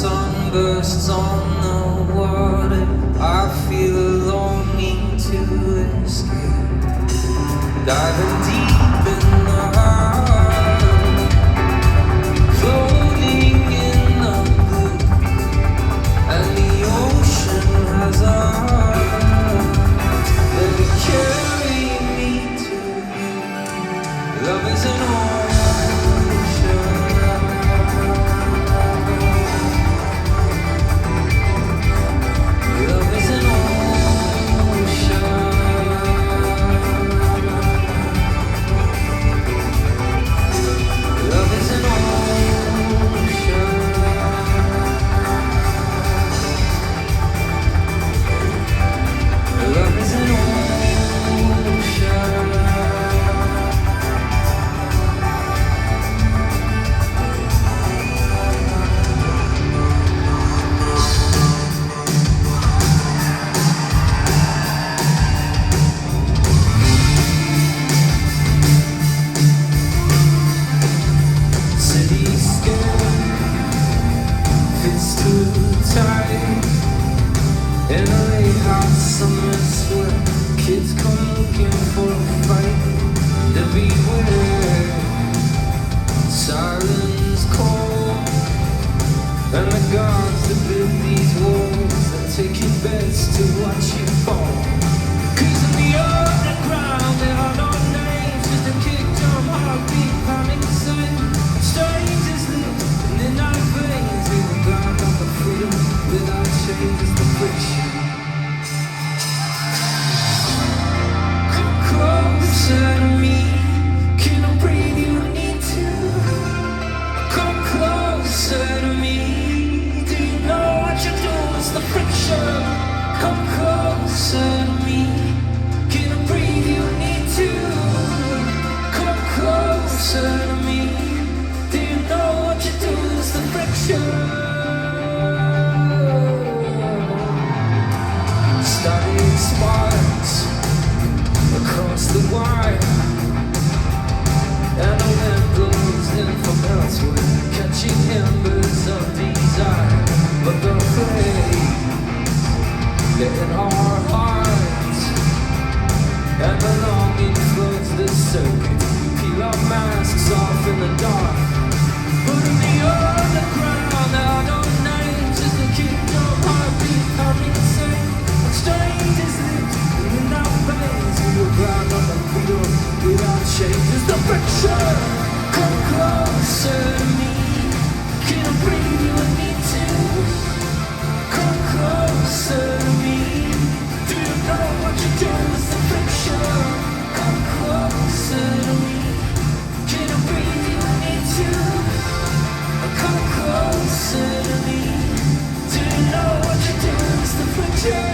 sunbursts on the water. I feel a longing to escape, diving deep in the heart, floating in the blue, and the ocean has arms that will carry me to you. Love is an ocean. In a late hot summer sweat, kids come looking for a fight to beware. Silence call, and the gods that build these walls that take your bets to watch you fall. 'Cause in the underground there are no names, just a kick drum heartbeat pounding the same. Strangers live in our veins, we were blind on the freedom without change is the friction. Closer to me, can I breathe? You need to come closer to me. Do you know what you do? It's the friction. Come closer to me, can I breathe? You need to come closer to me. Do you know what you do? It's the friction. Starting sparks across the wire, and the wind blows in from elsewhere, catching embers of desire. But the flame lit in our hearts, and the longing floods the circuit. We peel our masks off in the dark, but in the underground there are no names, just a kingdom heartbeat pounding the same. Strangers live in our veins, we were blind on the freedom without change is the friction. Come closer to me, can I breathe? You need to come closer to me. Do you know what you do? It's the friction. Come closer to me, can I breathe? You need to come closer to me. Do you know what you do? It's the friction.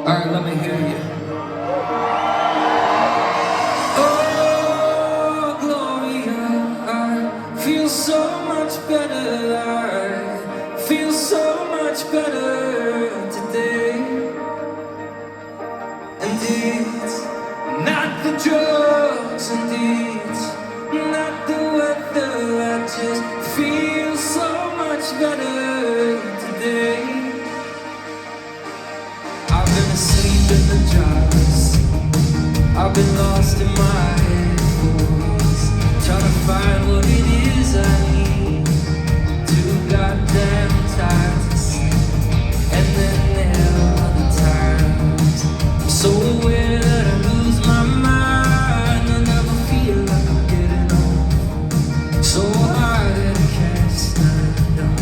Alright, let me hear you. Oh, Gloria, I feel so much better. I feel so much better today. And it's not the drugs, and it's not the weather. I just feel so much better today. I've been asleep in the darkness. I've been lost in my head voice, trying to find what it is I need. Too goddamn tired to sleep, and then there are other times I'm so aware that I lose my mind. I never feel like I'm getting old, so hard that I can't stand up.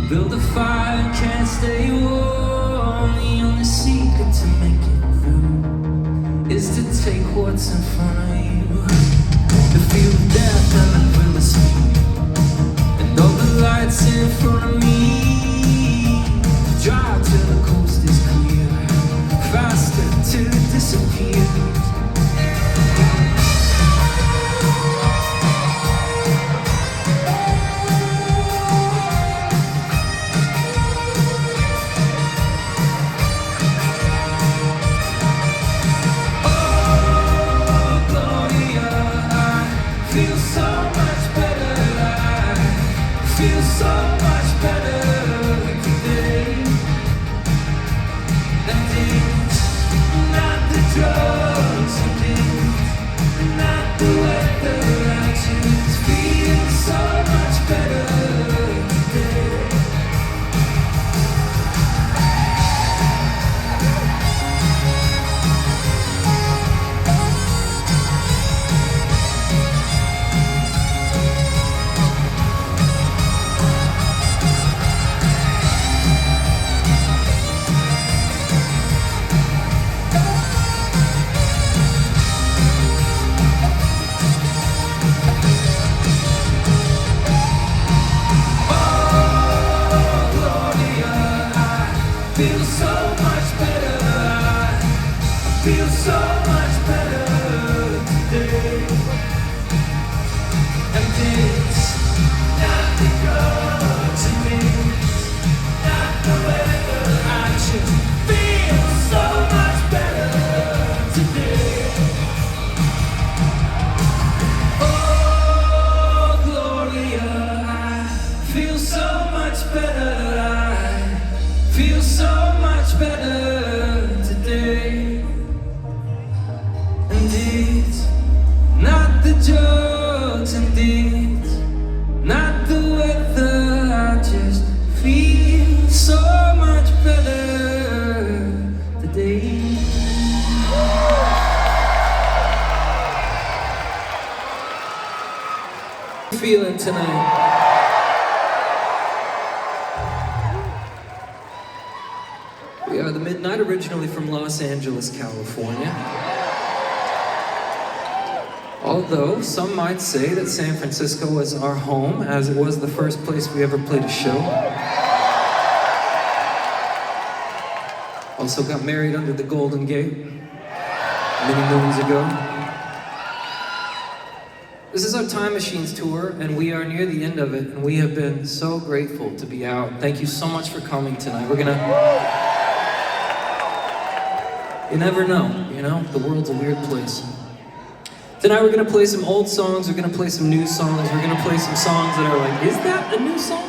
Build a fire and can't stay warm. The only secret to make it through is to take what's in front of you. To feel death and the thrill of speed, and all the lights in front of me. Drive till the coast is clear, faster to disappear. Feeling tonight. We are the Midnight, originally from Los Angeles, California. Although some might say that San Francisco was our home, as it was the first place we ever played a show. Also got married under the Golden Gate many moons ago. This is our Time Machines tour, and we are near the end of it, and we have been so grateful to be out. Thank you so much for coming tonight. We're gonna... You never know, you know? The world's a weird place. Tonight we're gonna play some old songs, we're gonna play some new songs, we're gonna play some songs that are like, is that a new song?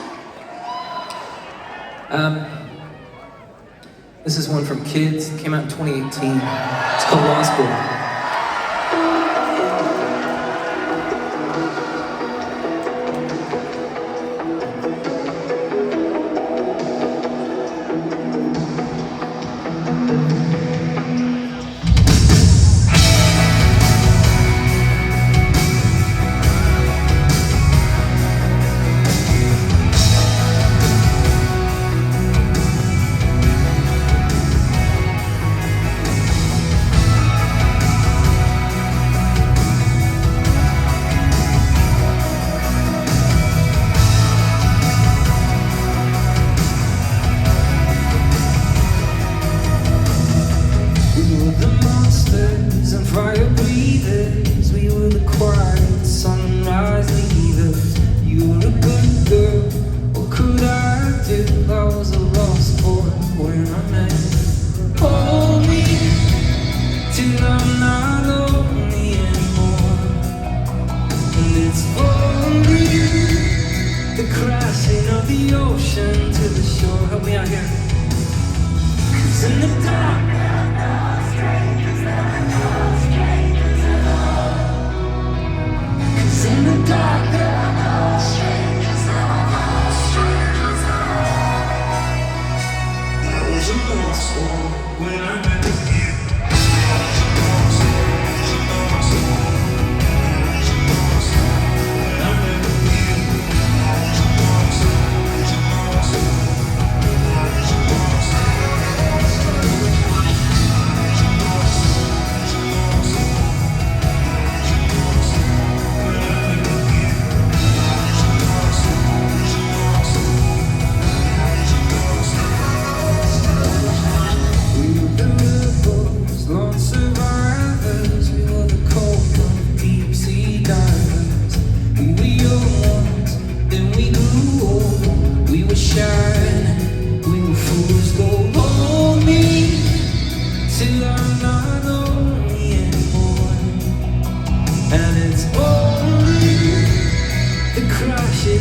This is one from Kids, it came out in 2018. It's called Law School. The crashing of the ocean to the shore. Help me out here. 'Cause in the dark there are no strangers at all. 'Cause in the dark there are no strangers at all. I was a lost one when I met you.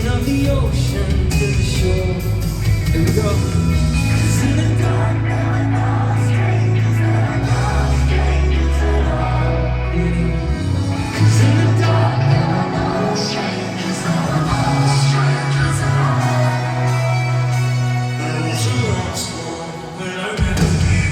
Of the ocean to the shore. Here we go. 'Cause in the dark there are no strangers at all. 'Cause in the dark there are no strangers at all. I was a lost one when I met you.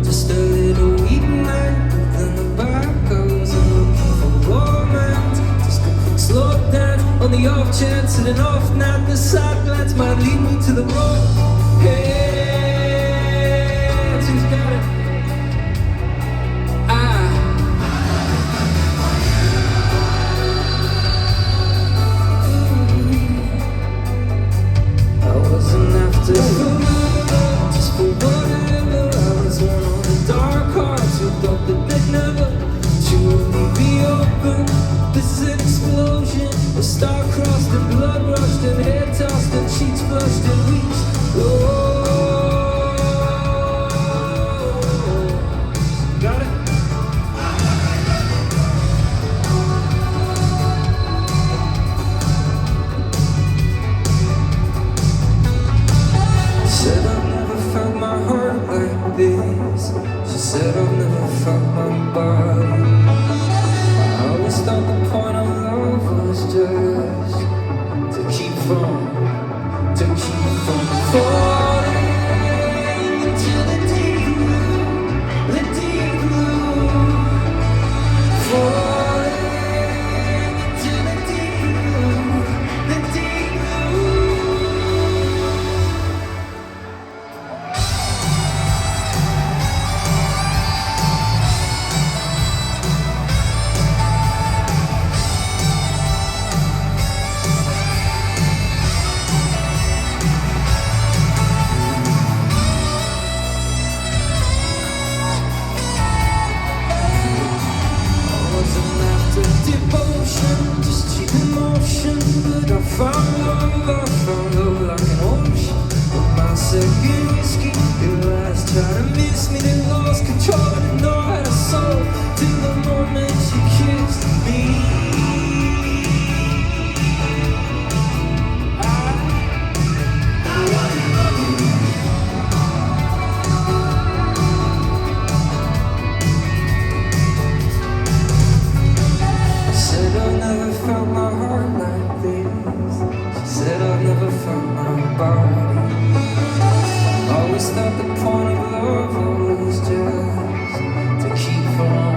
Just a little weeknight, then the back goes and looking for romance. Just a quick slow dance on the off chance and an off night. The side glance might lead me to the road. Hey, who's got it? I wasn't after just for whatever. I was one on the dark hearts who thought that they'd never truly be open. This is an explosion, a star-crossed and blood-rushed and head-tossed and cheeks flushed and reached. Oh, got it? Said I've never felt my heart like this. She said I've never felt my body. I always thought the point of love was just to keep from falling into the deep blue, falling into the deep blue. promised me they lost control. I didn't know how to solve till the moment you kissed me. Said I've never felt my heart like this. She said I've never felt my body. Always thought the point of love was just to keep from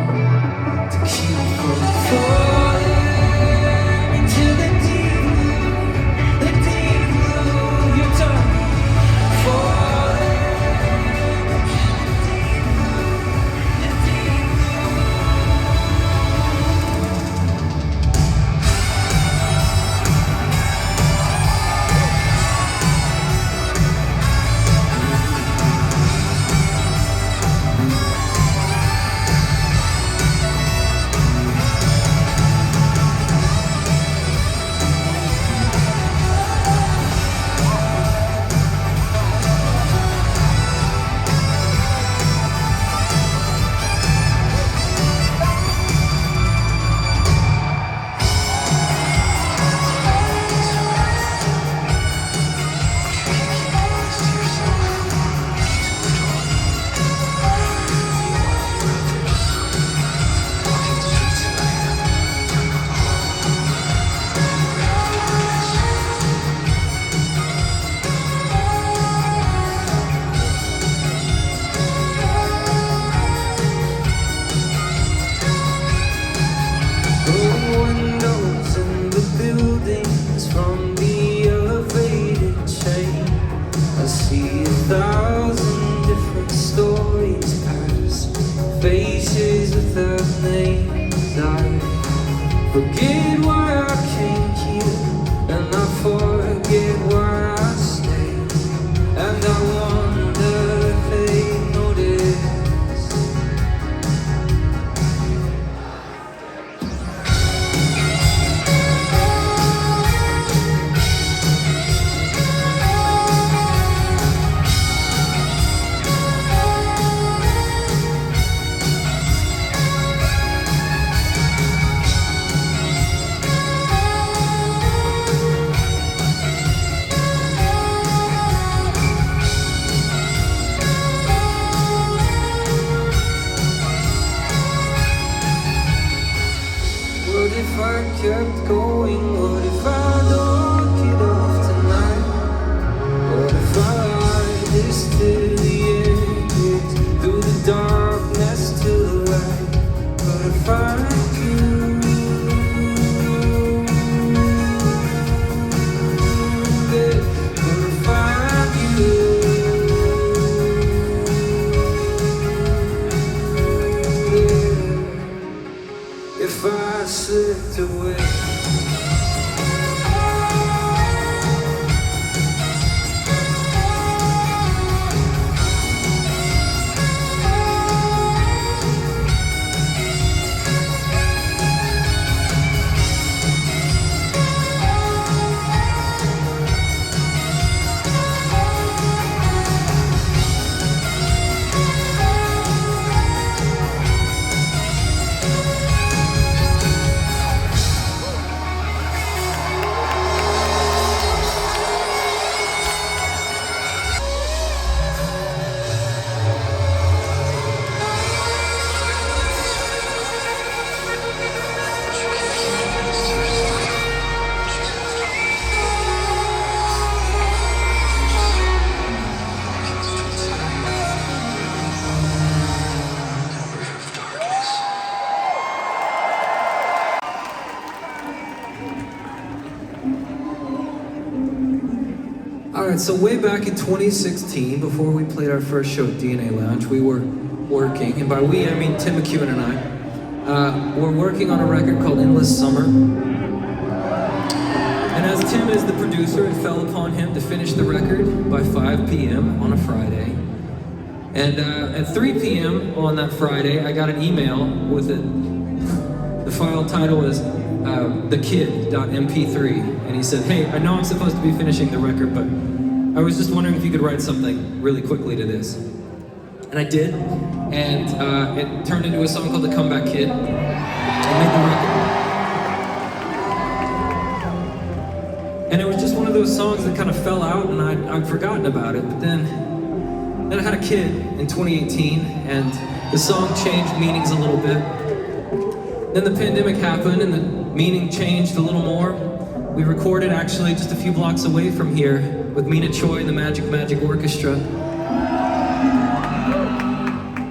falling into the deep blue. Your time falling into the deep windows in the buildings from the elevated chain. I see 1,000 different stories pass, faces without names. I forget why I came here, and I forget why I stayed. And I wonder if they notice. What if I kept going? What if I don't get off tonight? What if I ride this till the end, through the darkness to the light? What if I do? What if I do? If I slipped away. Alright, so way back in 2016, before we played our first show at DNA Lounge, we were working, and by we I mean Tim McEwen and I, we're working on a record called Endless Summer. And as Tim is the producer, it fell upon him to finish the record by 5 p.m. on a Friday. And at 3 p.m. on that Friday, I got an email with the file title is thekid.mp3, and he said, "Hey, I know I'm supposed to be finishing the record, but I was just wondering if you could write something really quickly to this." And I did, and it turned into a song called The Comeback Kid. I made the record. And it was just one of those songs that kind of fell out, and I'd forgotten about it. But then I had a kid in 2018, and the song changed meanings a little bit. Then the pandemic happened, and the meaning changed a little more. We recorded actually just a few blocks away from here with Mina Choi and the Magic Magic Orchestra.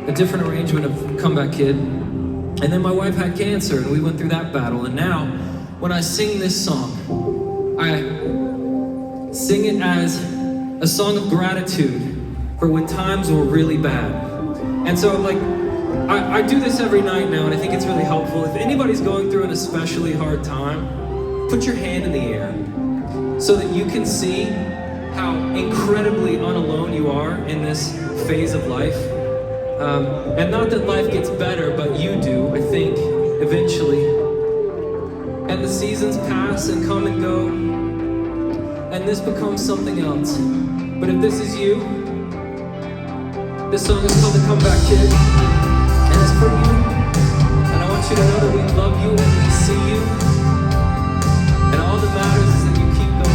A different arrangement of Comeback Kid. And then my wife had cancer, and we went through that battle. And now, when I sing this song, I sing it as a song of gratitude for when times were really bad. And so, like, I do this every night now, and I think it's really helpful. If anybody's going through an especially hard time, put your hand in the air so that you can see how incredibly unalone you are in this phase of life. And not that life gets better, but you do, I think, eventually. And the seasons pass and come and go, and this becomes something else. But if this is you, this song is called The Comeback Kid, and it's for you. And I want you to know that we love you and we see you. And all that matters is that you keep going.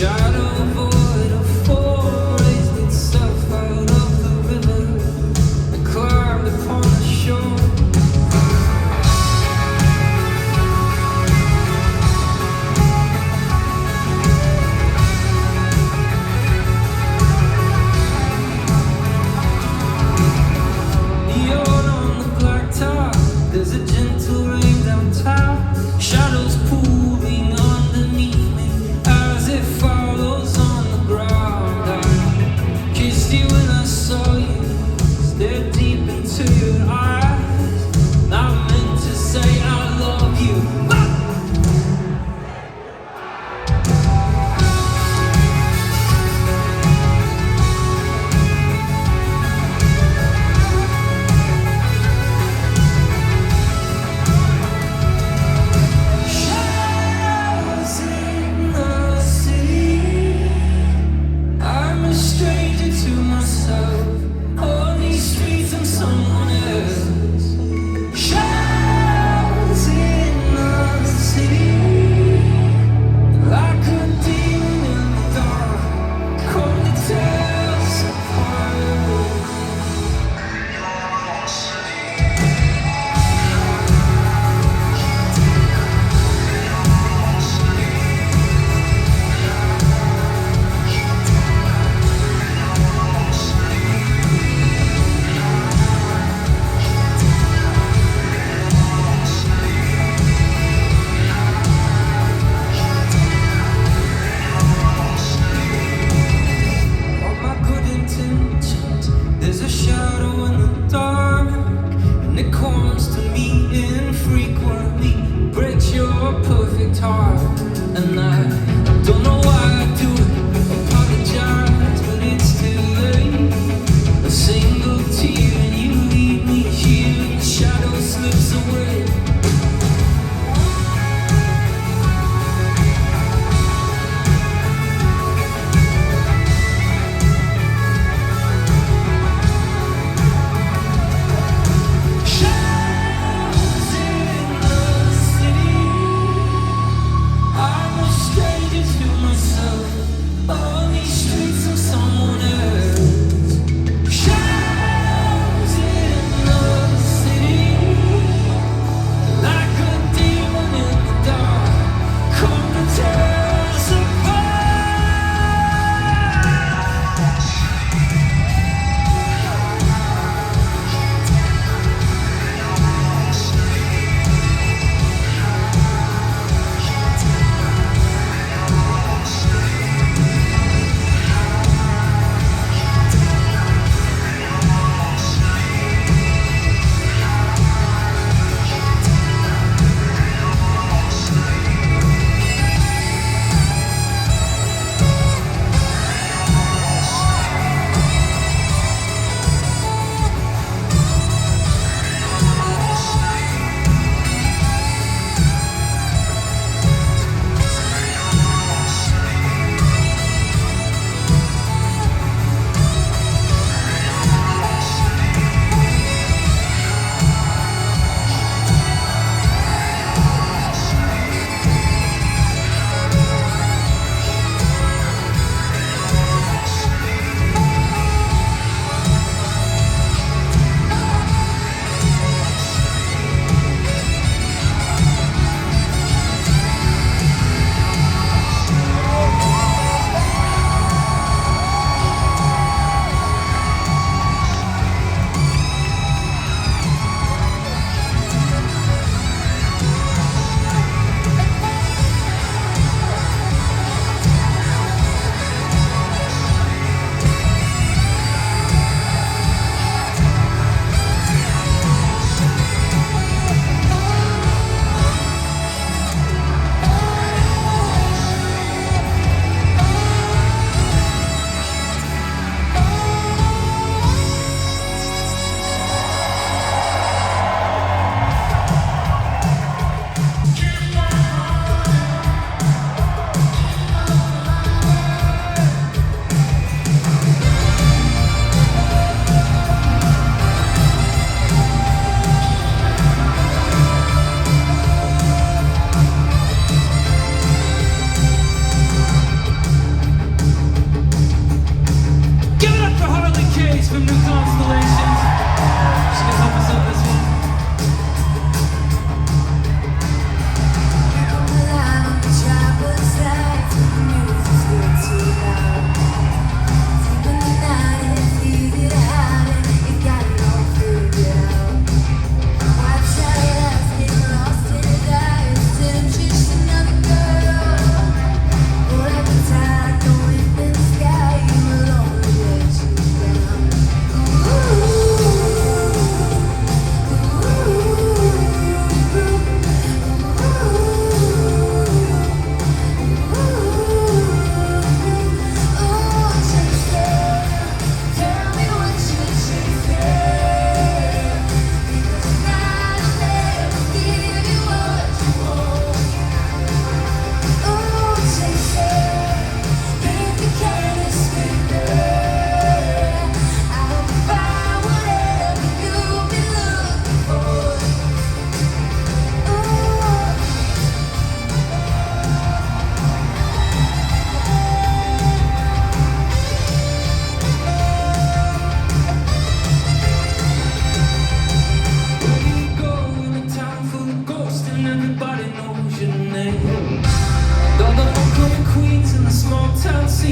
shadow void of form raised itself out of the river and climbed upon the shore. Neon on the blacktop, there's a gentle rain downtown. Shadows pooling underneath me as it follows on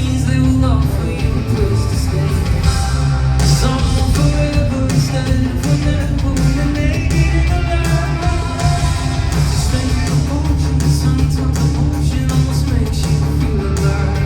means they will offer you a place to stay. Someone forever stand for never when you're naked and alive. Just think emotion, sometimes emotion almost makes you feel alive.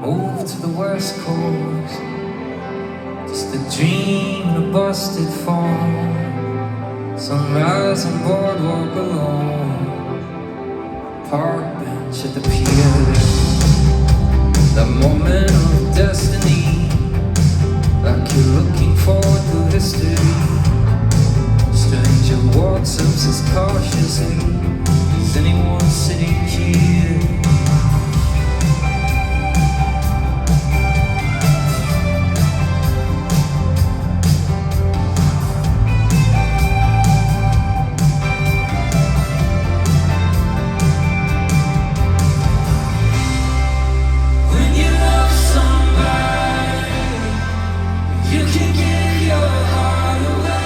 Move to the west coast, just a dream in a busted phone. Sunrise on boardwalk alone, park bench at the pier. That moment of destiny, like you're looking forward to history. Stranger walks up, says cautiously, is anyone sitting here? You can give your heart away.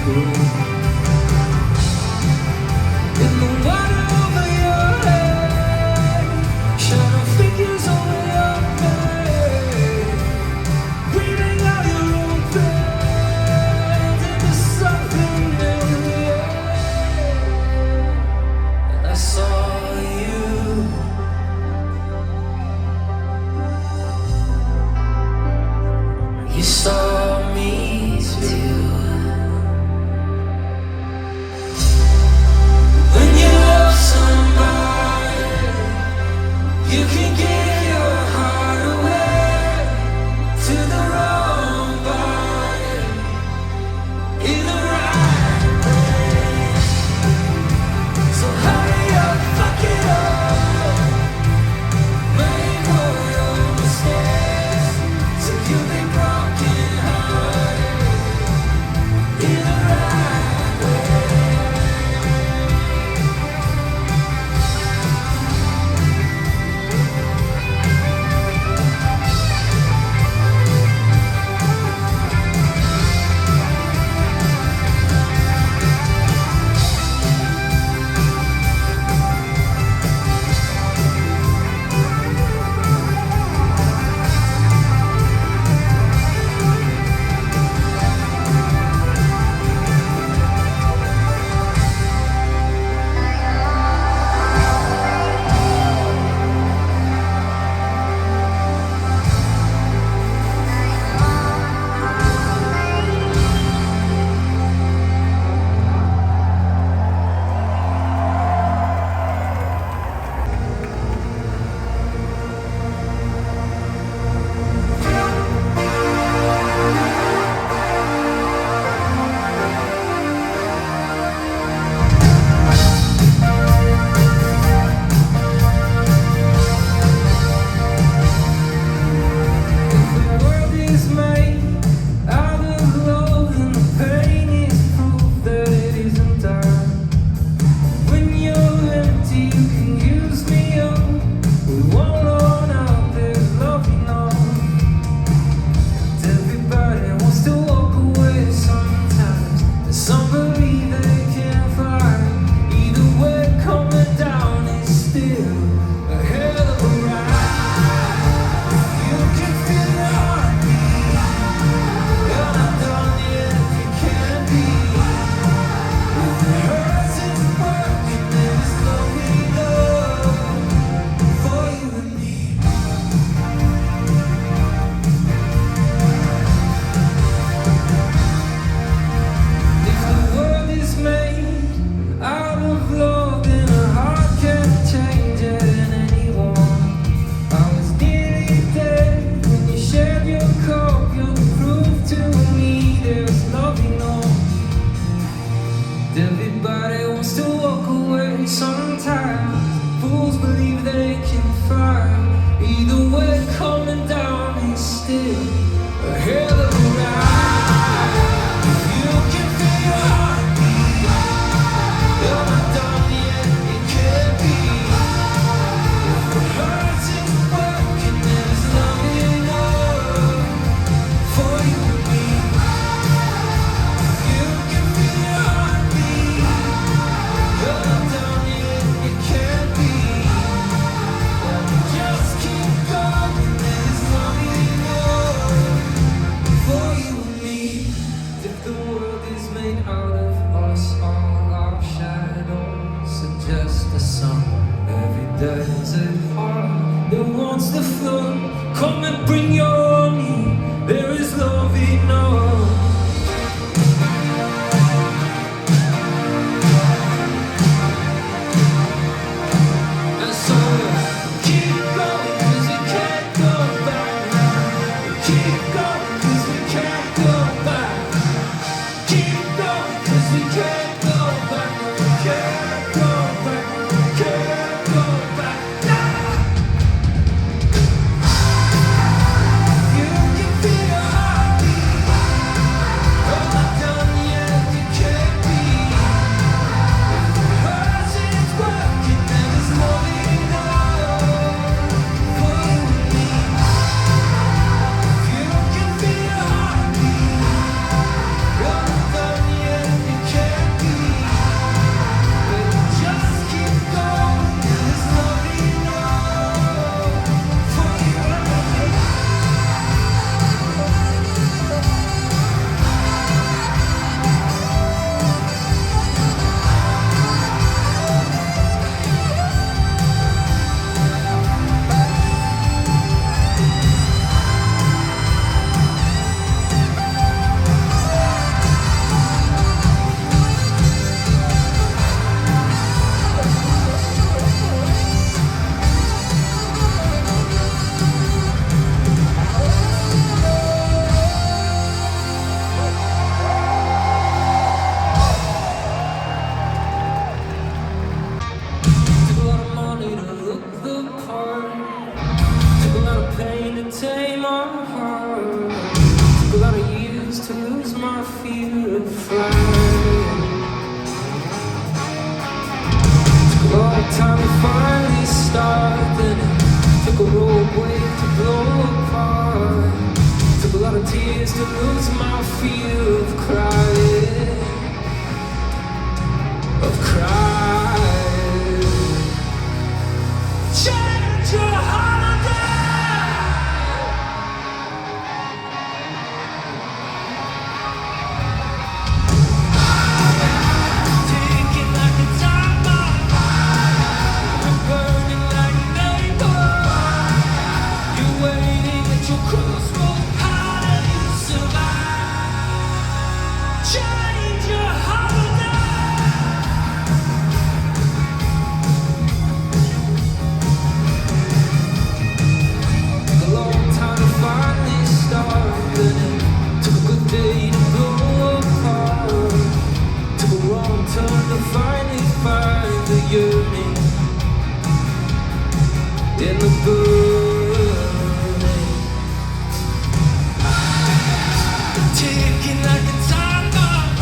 In the water over your head, shadow figures over your bed, breathing out your own breath into something new, yeah. And I saw you. You saw me too. When you love somebody, you can give your heart away to the wrong body in the right way. So hurry up, fuck it up, make all your mistakes, so you'll be broken hearted in the right way. Everybody wants to walk away sometimes. Fools believe they can fly. Either way, coming down is still a hell of a ride. If you can feel your heartbeat, you're not done yet, it can't be. If the hurts isn't working, then it's not enough for you and me. If you can feel your heartbeat, you're not done yet, it can't be. Just keep going, then it's not enough for you and me. If the world is made out of us, all our shadows are just the sun. Every desert heart that wants to float, come and bring your need. There is love enough. And so keep going, 'cause we can't go back now. Keep going, 'cause we can't go back. Keep going, 'cause we can't go back. We can't go back. We can't go back now. You can feel your heartbeat. You're not done yet, you can't be. If the hurts is working, then it's not enough for you and me. If you can tears to lose my fear of flying. Took a long time to finally start, then it took a rogue wave to blow apart. Took a lot of tears to lose my fear of crying. Of crying. Change your holiday. Take it like a time bomb. We're burning like napalm. You're waiting at your crossroads. How do you survive? Change your holiday. In the burning, ticking like a time bomb,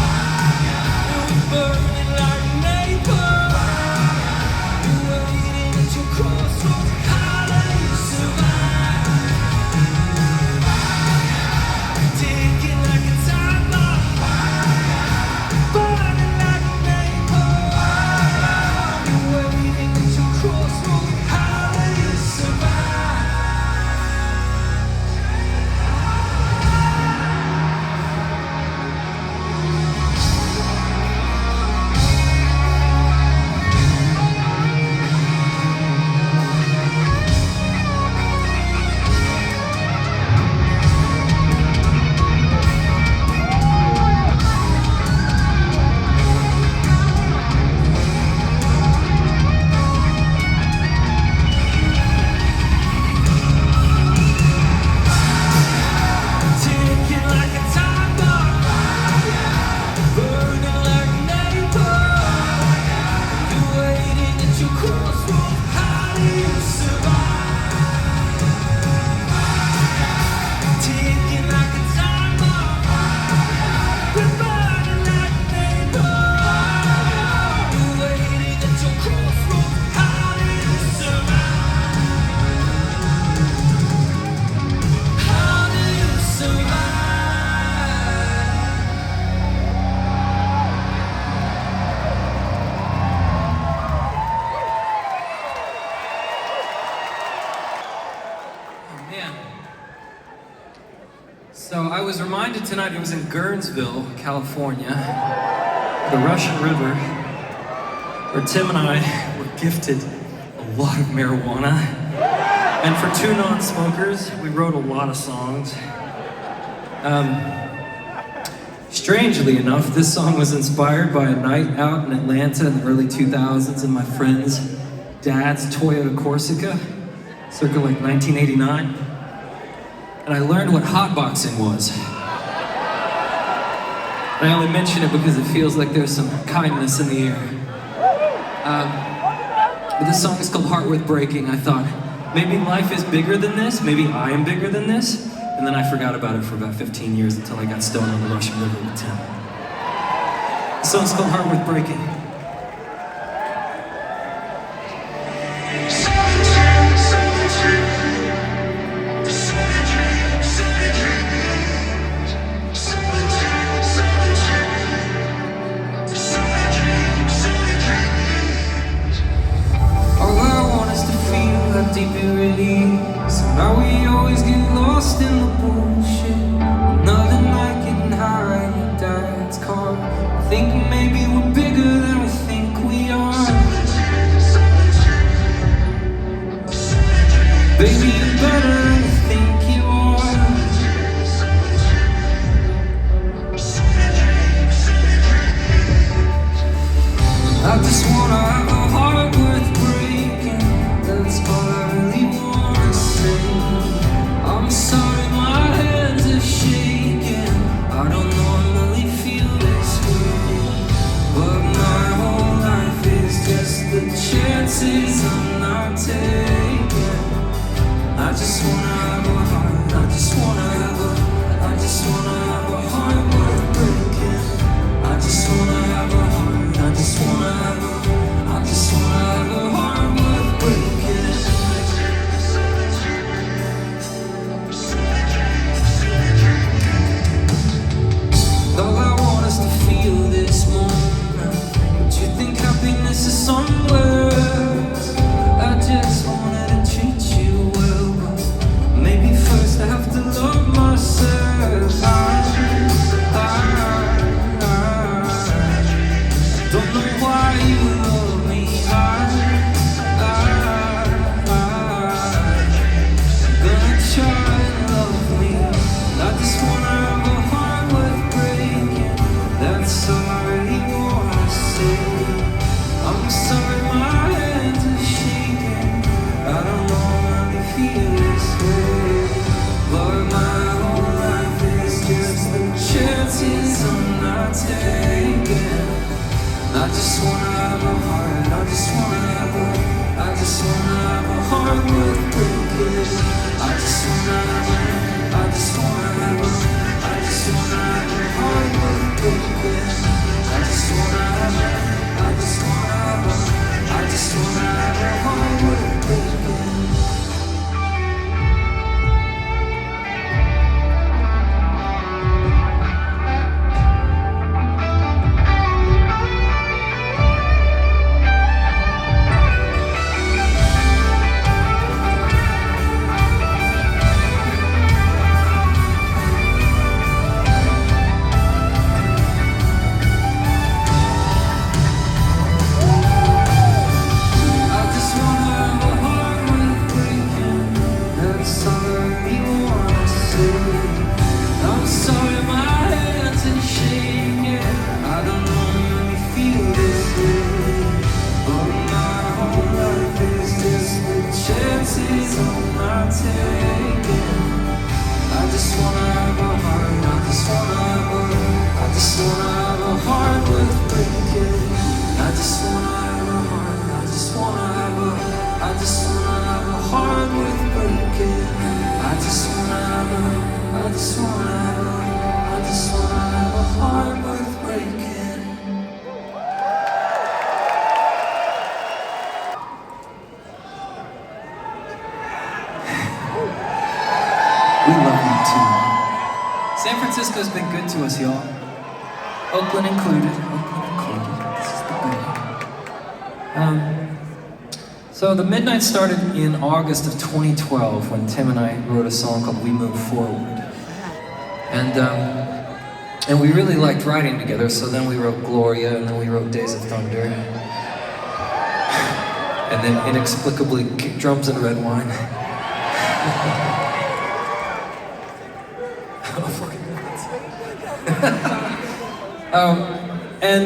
and we're burning like napalm. You're waiting at your crossroads. How do you survive? Ticking like a time bomb, burning like napalm. You're waiting at your crossroads. So I was reminded tonight it was in Guernsville, California, the Russian River, where Tim and I were gifted a lot of marijuana. And for two non-smokers, we wrote a lot of songs. Strangely enough, this song was inspired by a night out in Atlanta in the early 2000s in my friend's dad's Toyota Corsica, circa like 1989. And I learned what hotboxing was. And I only mention it because it feels like there's some kindness in the air. But this song is called Heart Worth Breaking. I thought, maybe life is bigger than this, maybe I am bigger than this. And then I forgot about it for about 15 years until I got stoned on the Russian River with Tim. The song's called Heart Worth Breaking. Deep it really is. Somehow we always get lost in the bullshit. Another night getting high in your dad's car. Thinking maybe we're bigger than we think we are. wanna have a heart, I just wanna have a, I just wanna have a heart worth breaking. I just wanna have a heart, I just wanna have a, I just wanna have a heart worth breaking. I just wanna have a, I just wanna have a, I just wanna have a heart worth breaking. We love you too. San Francisco's been good to us, y'all. Oakland included. Oakland included. This is the good. So the Midnight started in August of 2012 when Tim and I wrote a song called We Move Forward. And we really liked writing together, so then we wrote Gloria, and then we wrote Days of Thunder. And then inexplicably kick drums and red wine.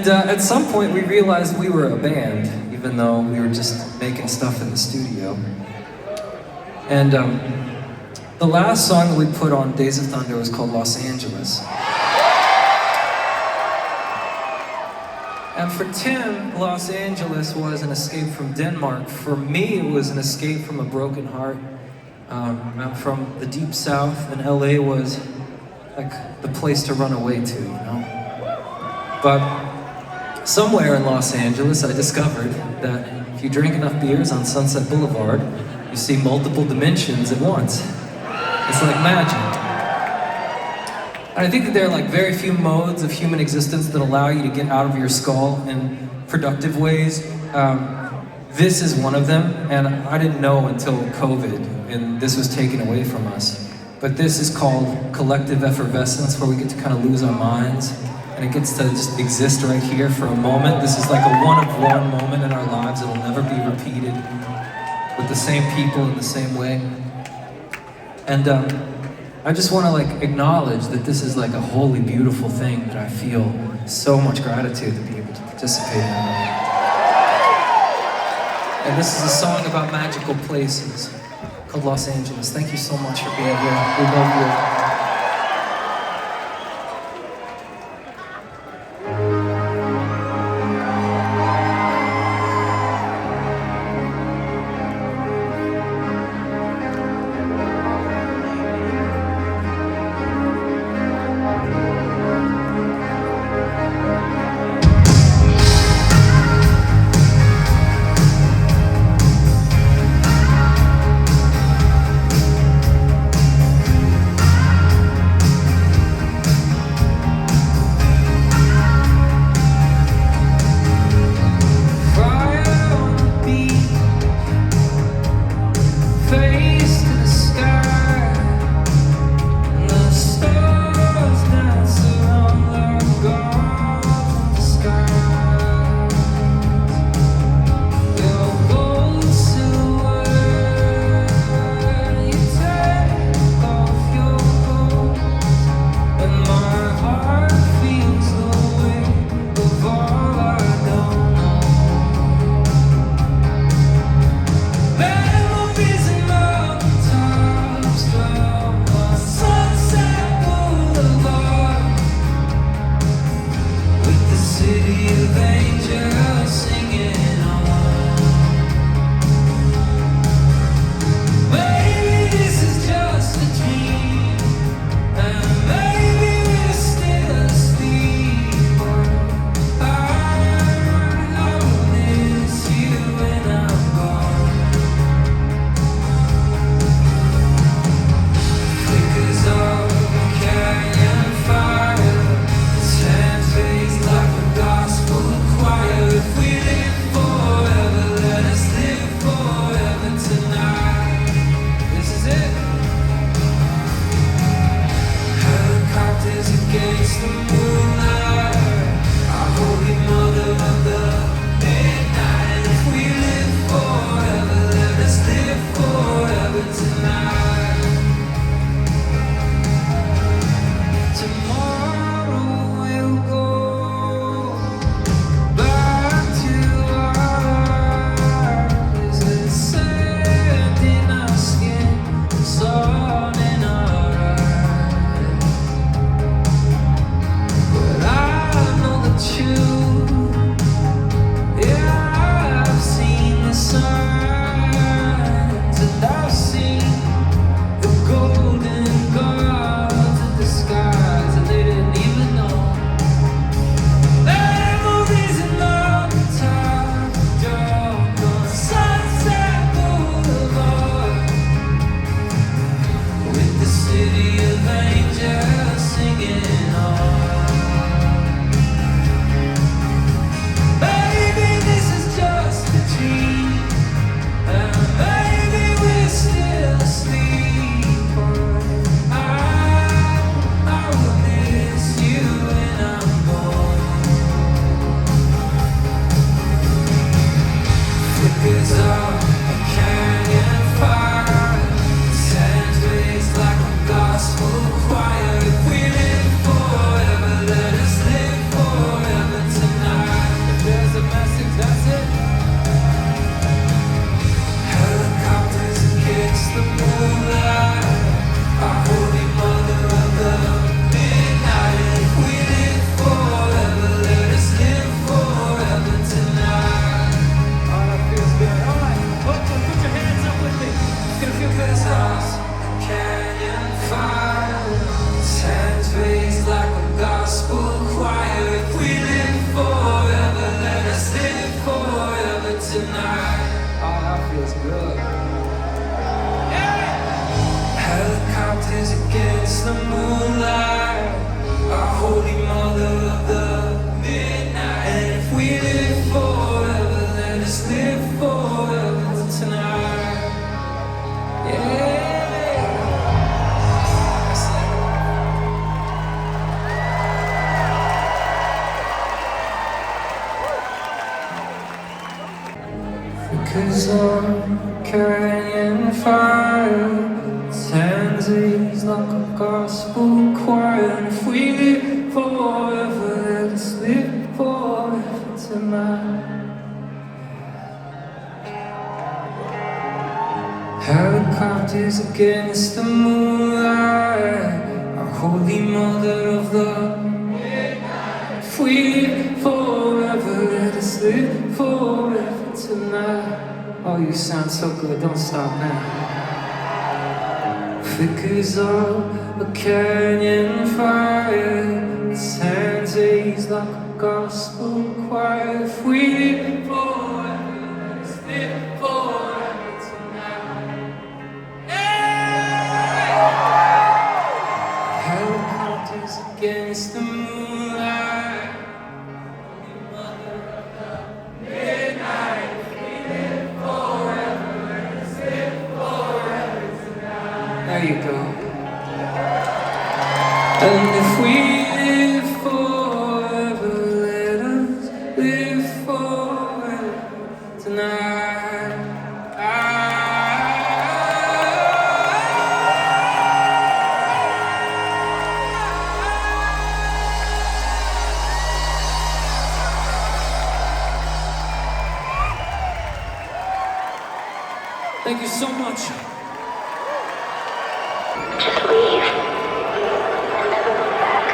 At some point we realized we were a band, even though we were just making stuff in the studio. And the last song that we put on Days of Thunder was called Los Angeles. And for Tim, Los Angeles was an escape from Denmark. For me, it was an escape from a broken heart. I'm from the deep south, and LA was like the place to run away to, you know? But somewhere in Los Angeles, I discovered that if you drink enough beers on Sunset Boulevard, you see multiple dimensions at once. It's like magic. And I think that there are like very few modes of human existence that allow you to get out of your skull in productive ways. This is one of them, and I didn't know until COVID, and this was taken away from us. But this is called collective effervescence, where we get to kind of lose our minds, and it gets to just exist right here for a moment. This is like a one-of-one moment in our lives. It'll never be repeated with the same people in the same way. And I just want to like acknowledge that this is like a wholly beautiful thing that I feel so much gratitude to be able to participate in. And this is a song about magical places called Los Angeles. Thank you so much for being here. We love you. feels good. Helicopters against the moonlight, our holy mother of the midnight. And if we live forever, let us live forever tonight. Yeah. Cause I'm carrying fire, Tansies like a gospel choir. And if we live forever, let us live forever tonight. Helicopters against the moonlight, our holy mother of the midnight. If we live forever, let us live forever tonight. Oh, you sound so good, don't stop now. Flickers of a canyon fire, Tansies like a gospel choir. If we live forever, let us live forever tonight. Hey! Helicopters against the moonlight, mother of the midnight. If we live forever, let us live forever tonight. There you go. And if we live forever, let us live forever tonight. Thank you so much. Just leave and never look back.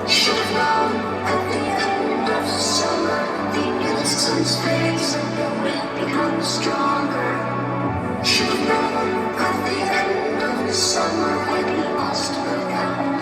Should have known at the end of the summer, the innocence fades and the wind becomes stronger. Should have known at the end of the summer when he lost the count.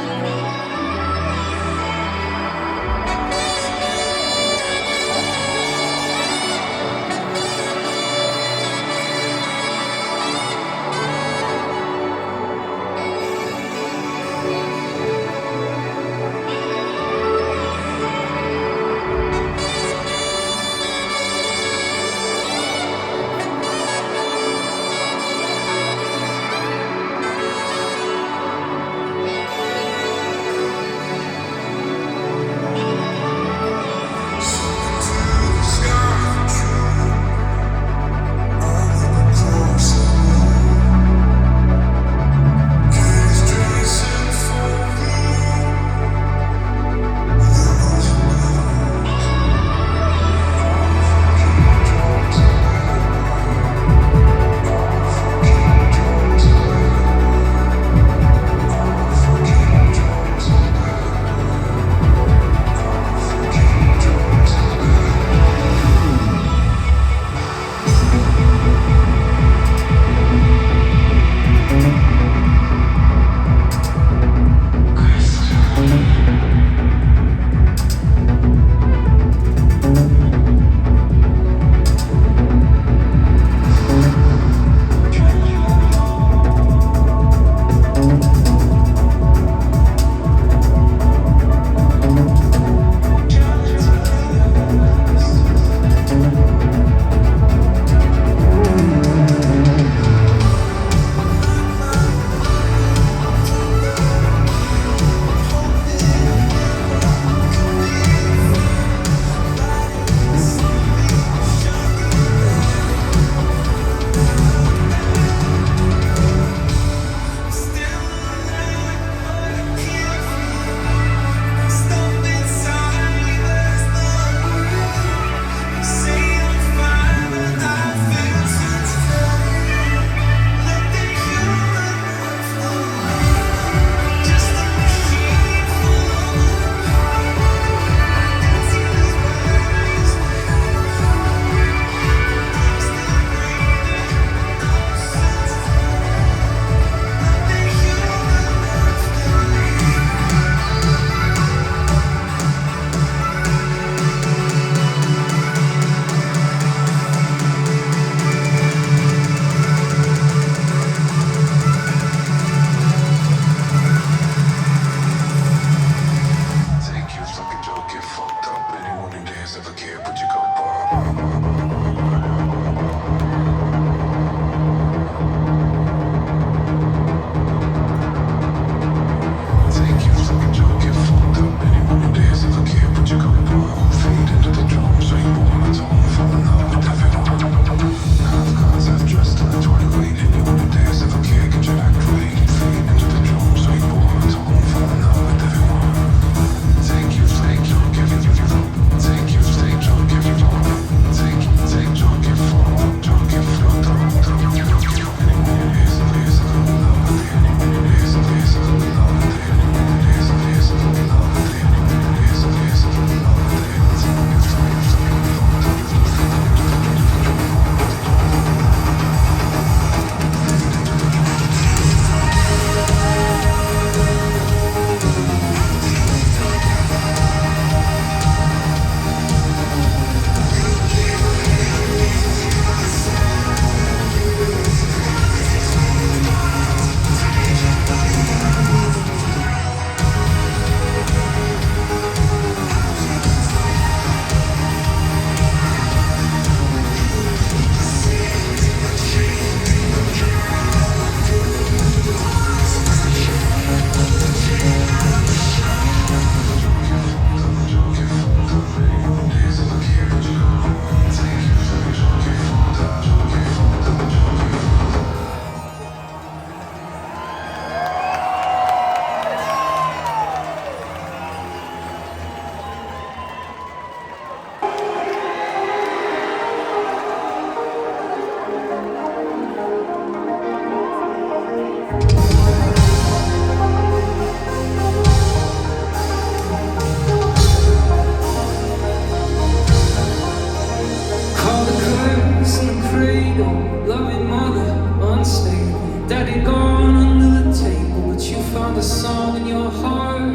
it gone under the table, but you found a song in your heart.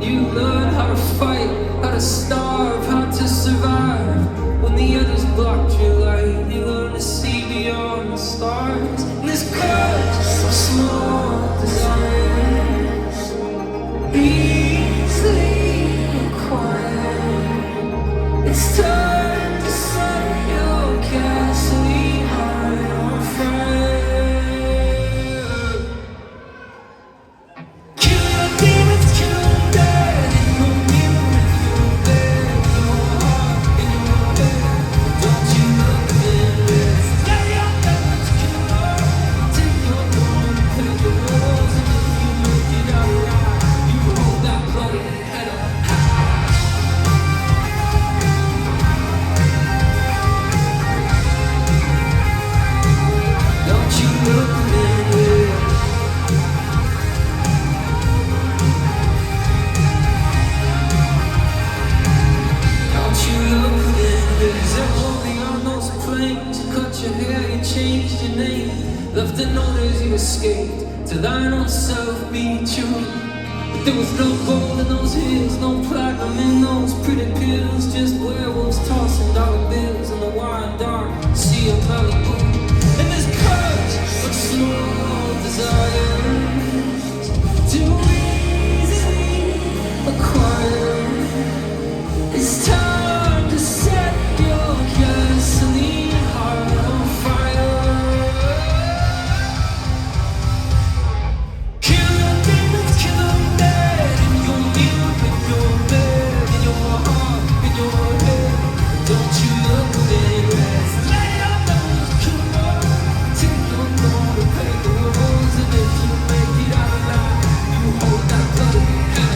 You learned how to fight, how to starve, how to survive. When the others blocked your light, you learned to see beyond the stars. And this curse of small desires, easily acquired. It's time to set your gasoline high on fire. Kill your demons, kill them dead. In your mirror, in your bed, in your heart, in your head. Don't you look in this? Lay your demons, kill them. Take your gun, pay the walls, and if you make it out alive, you hold that bloody head up high. Don't you look in this? Don't you look in this? All beyond those flames, you cut your hair, you changed your name, left a note as you escaped. To thine own self be true. But there was no gold in those hills, no platinum in those pretty pills, just werewolves tossing dollar bills in the wine dark sea of Malibu. And this curse of small desires, too easily acquired. It's time to set your gasoline heart on fire. Kill your demons, kill them dead. In your mirror, in your bed, in your heart, in your head. Don't you look in rest? Lay your demons, kill them. Take your gun to pay the walls, and if you make it out alive, you hold that bloody head high.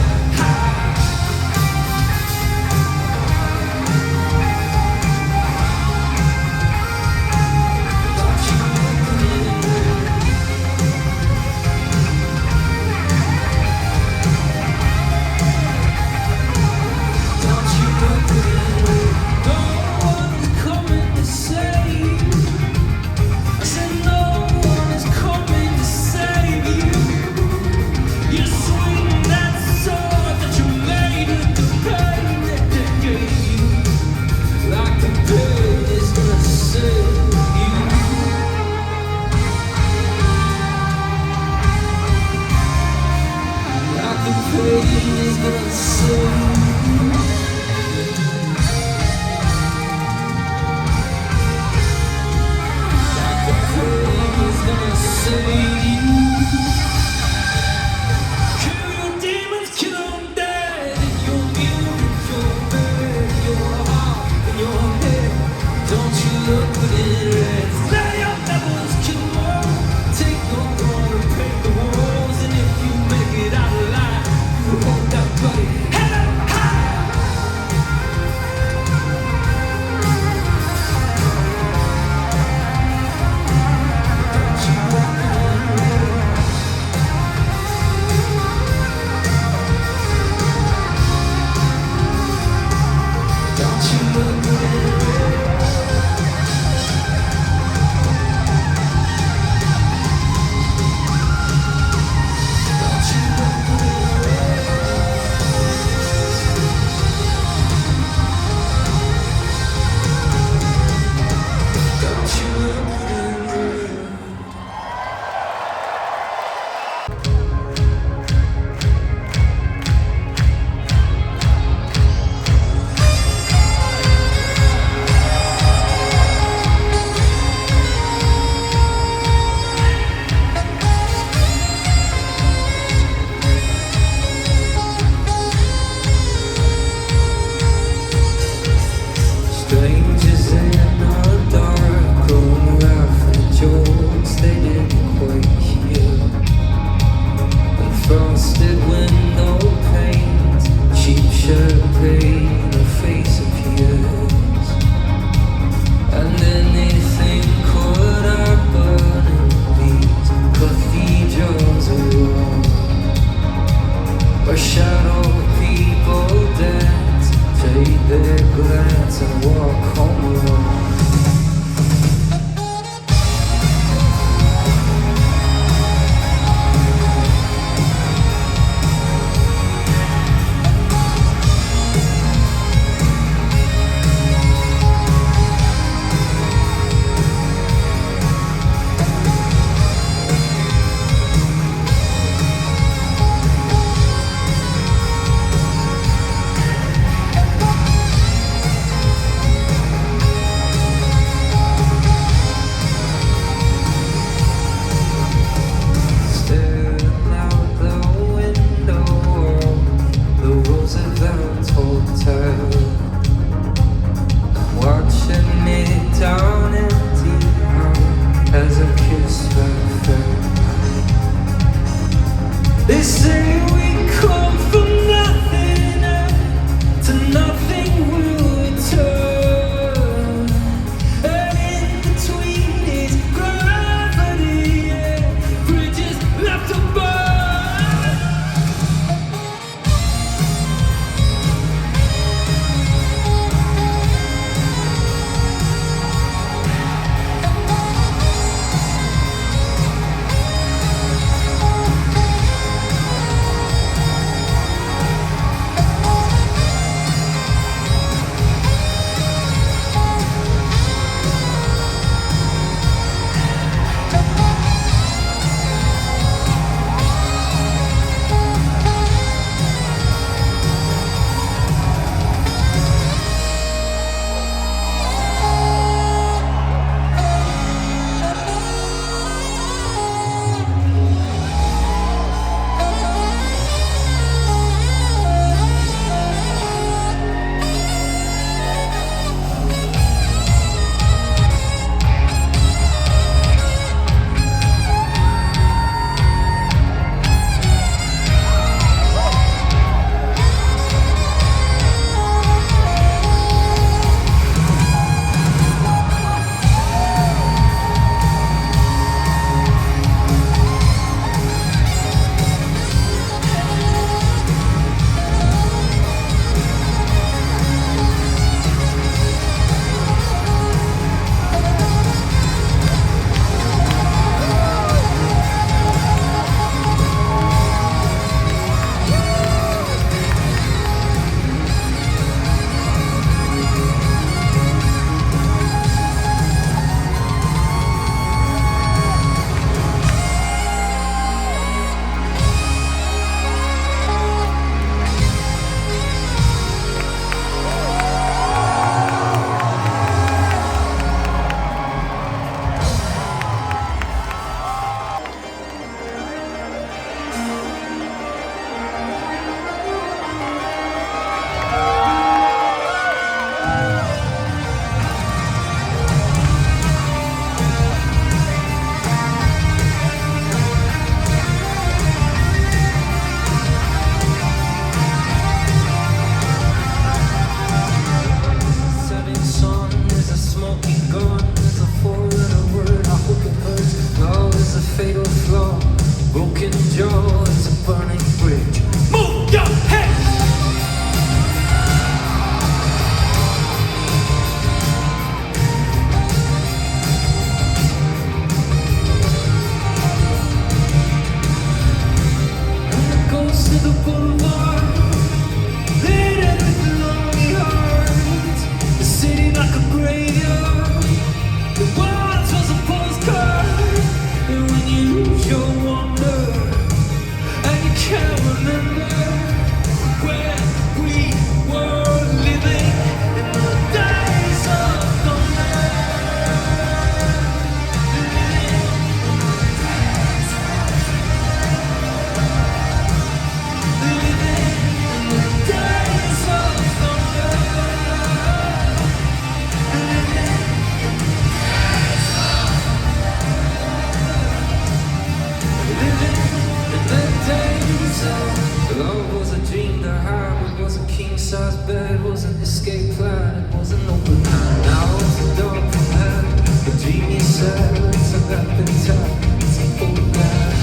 was a king-size bed, was an escape plan, it was an open hand. Now it's a dog from heaven, the genius said, it's a weapon tap, it's an old man.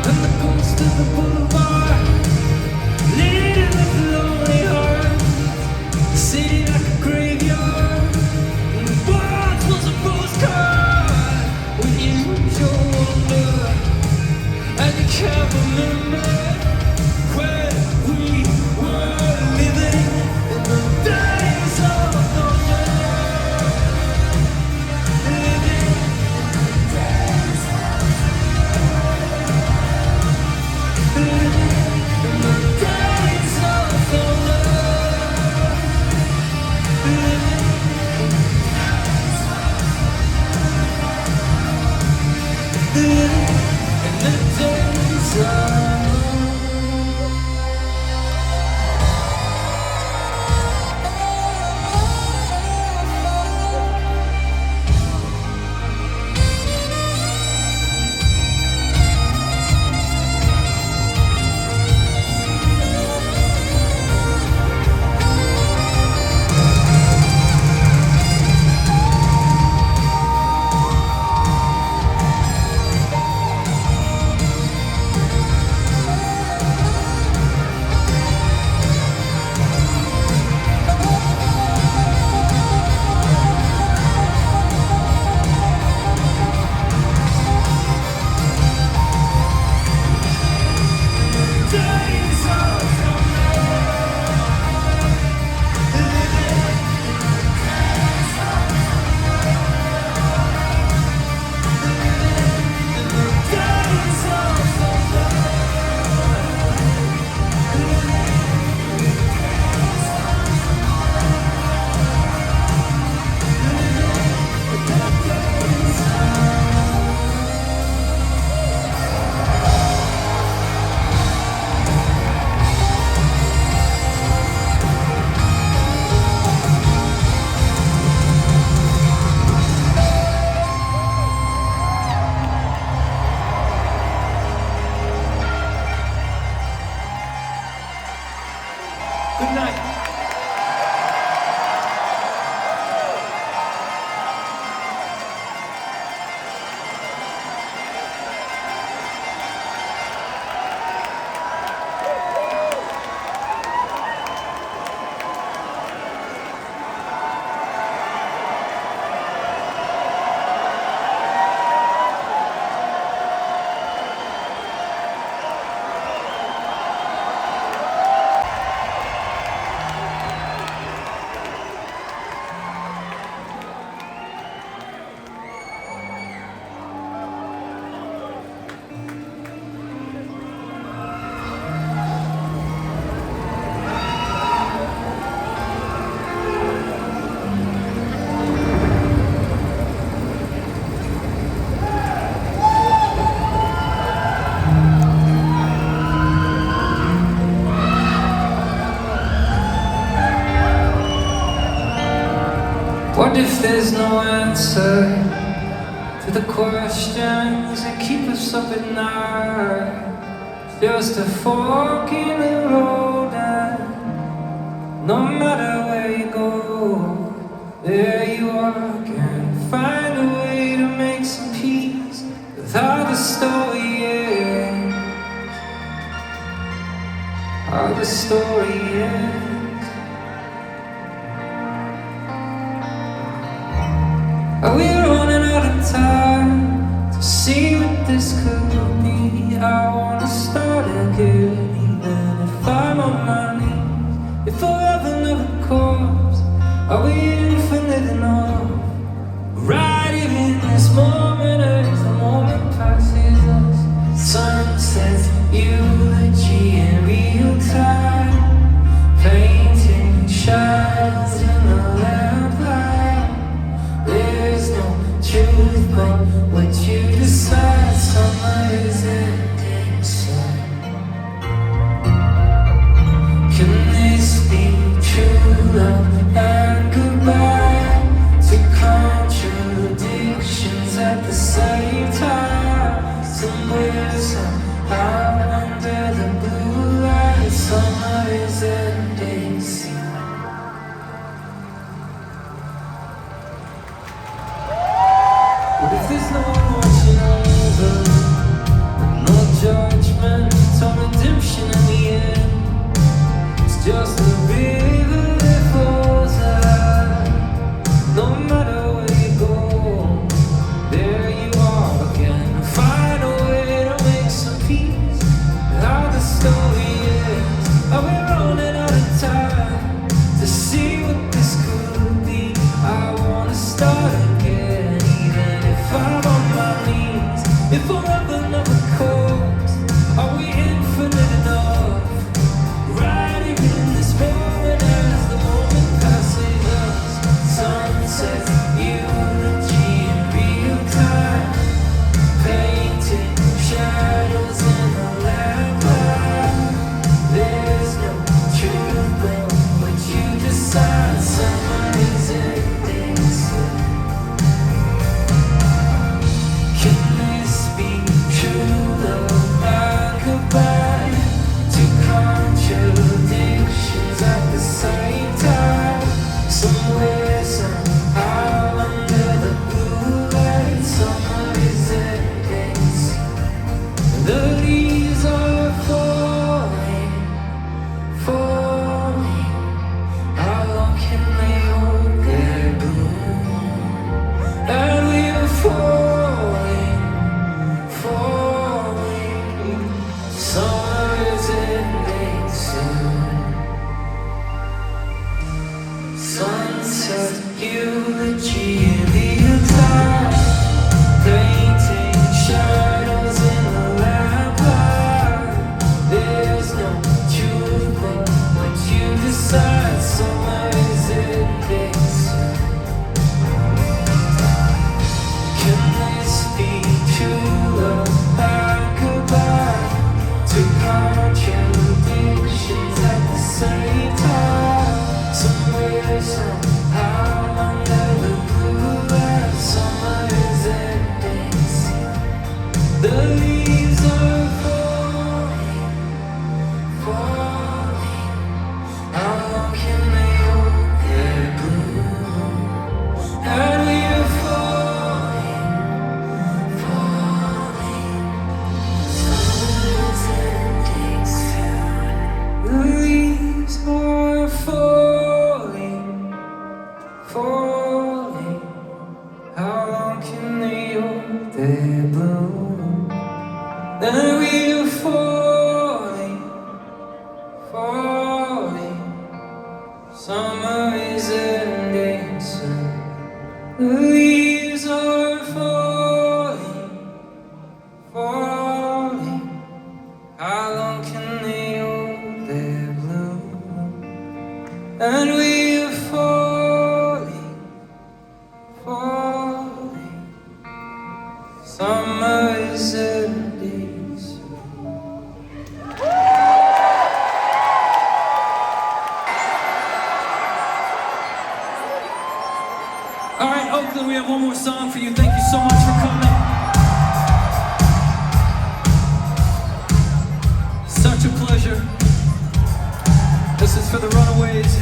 And the ghost of the boulevard, leading with a lonely heart, city like a graveyard, and the world was a postcard with usual wonder, and you can't remember where we were living in the days of thunder, living in the days of Good night. What if there's no answer to the questions that keep us up at night? Just a fork in the road, and no matter where you go, there you are again. Find a way to make some peace with how the story ends. How the story ends. Are we running out of time to see what this could be? I wanna start again, even if I'm on my knees. If forever never comes, are we infinite enough? Right here in this moment, as the moment passes us, sunsets, eulogy in real time, painting shadows in the lamplight. There's no truth but what you decide. Sunlight is story ends. Are we running out of time to see what this could be? I wanna start again, even if I'm on my knees. If forever never comes, are we infinite enough? Right here in this moment as the moment passes us. Sunset, eulogy in real time. Painting shadows in the lamplight. There's no truth but what you decide. Summer is ending soon. Can this be true love? Like goodbye to contradictions at the same time. Somewhere, somehow, under the blue light, summer is ending soon. The leaves are falling, falling. How long can they hold their bloom? And we are falling, falling. Summer is ending soon. Sunset, eulogy in real time. Painting shadows in the lamplight. There's no truth but what you decide. Summer is ending soon. Can this be true love? Like goodbye to contradictions at the same time. Somewhere, somehow, under the blue light, summer is ending soon. The leaves are falling, falling. How long can they hold their bloom? And we are falling, falling. Summer is ending soon. The leaves are falling, falling. How long can they hold their bloom? And we are falling, falling. Summer is ending soon. The leaves are falling, falling. How long can they hold their bloom? And we are falling, falling. Summer is ending soon. All right, Oakland, we have one more song for you. Thank you so much for coming. Such a pleasure. This is for the Runaways.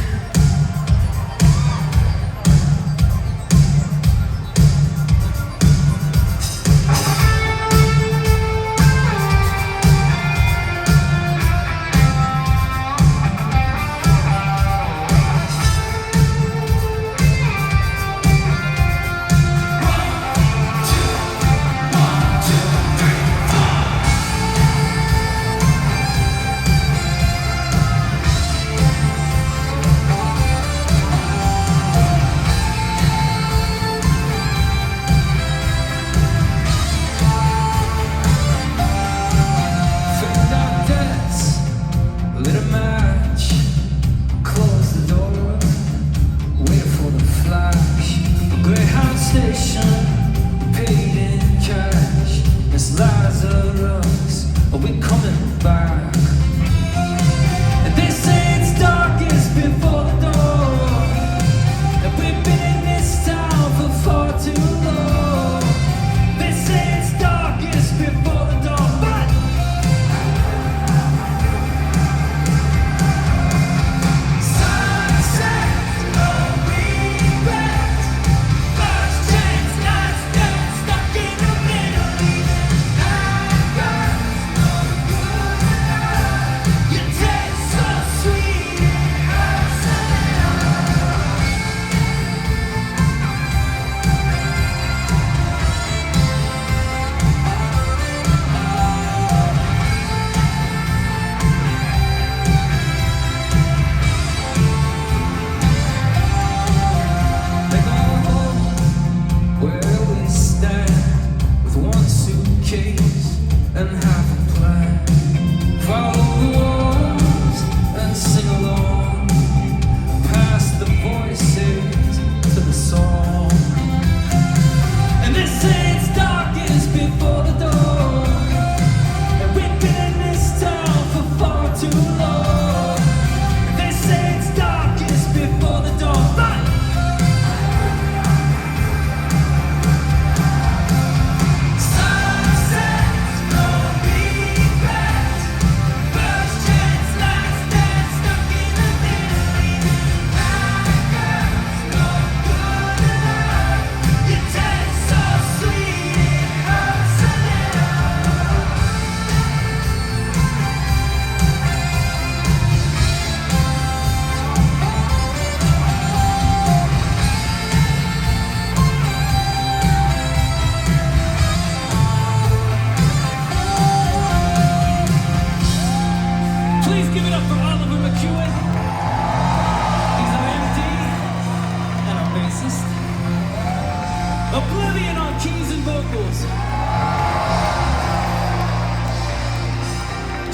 Oblivion on keys and vocals.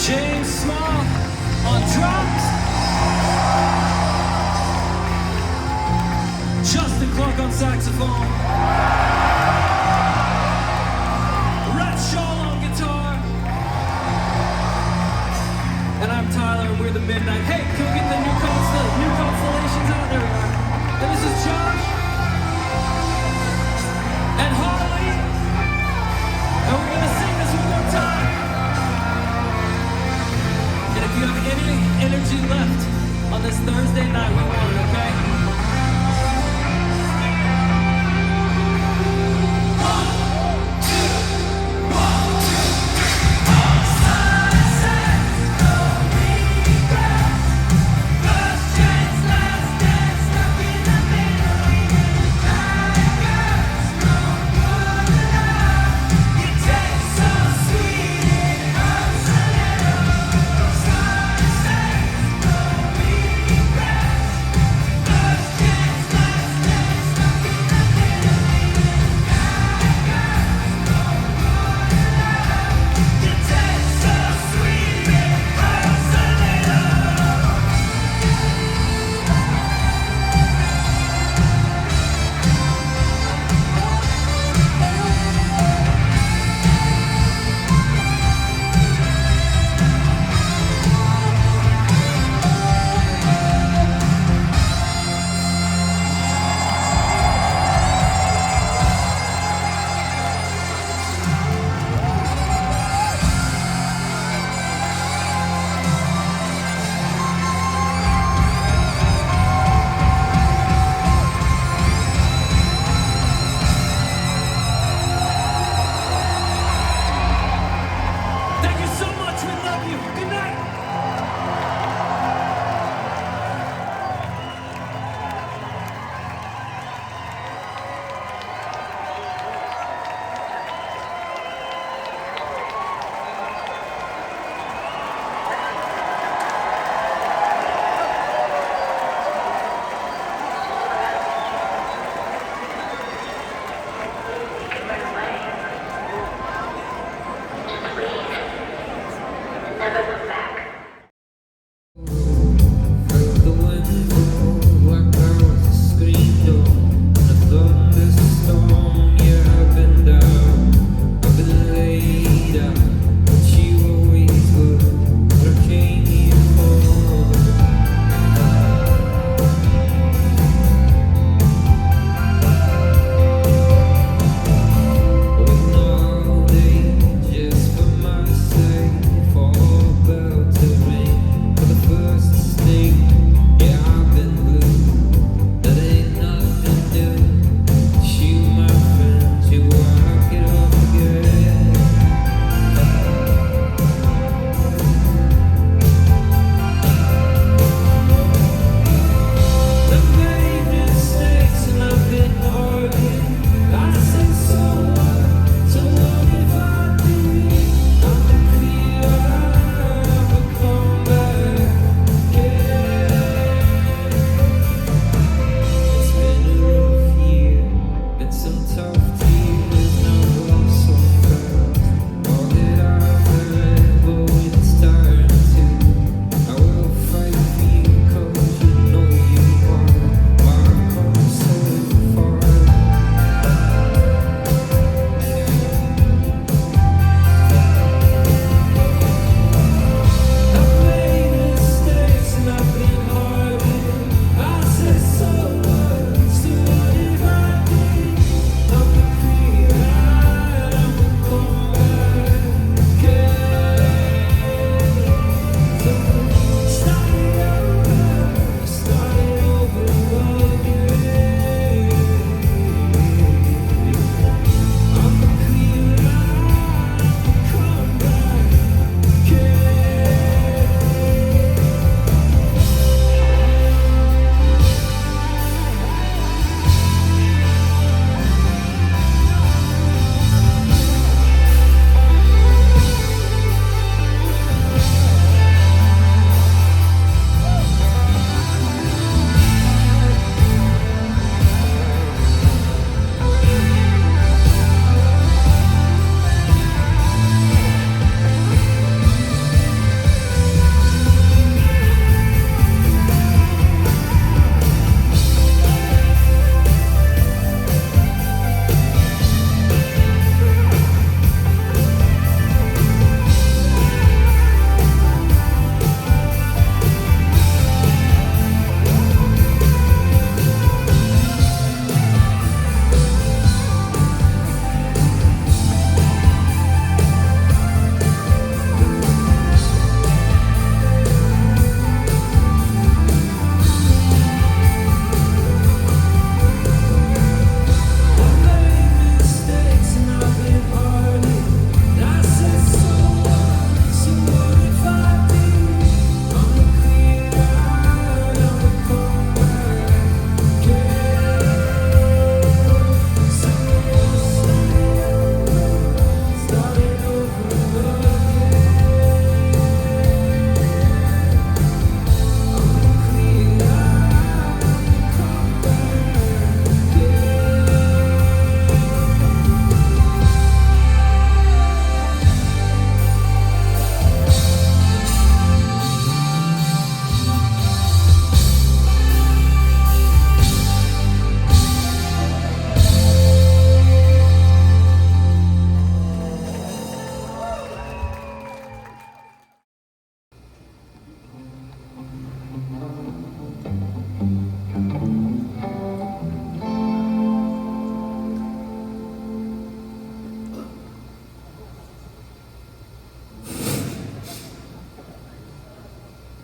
James Small on drums. Justin Clark on saxophone. Rascilon on guitar. And I'm Tyler, and we're the Midnight. Hey, can we get the new constellations out? There we are. And this is Josh. And Harley. And we're gonna sing this one more time. And if you have any energy left on this Thursday night, we want it, okay?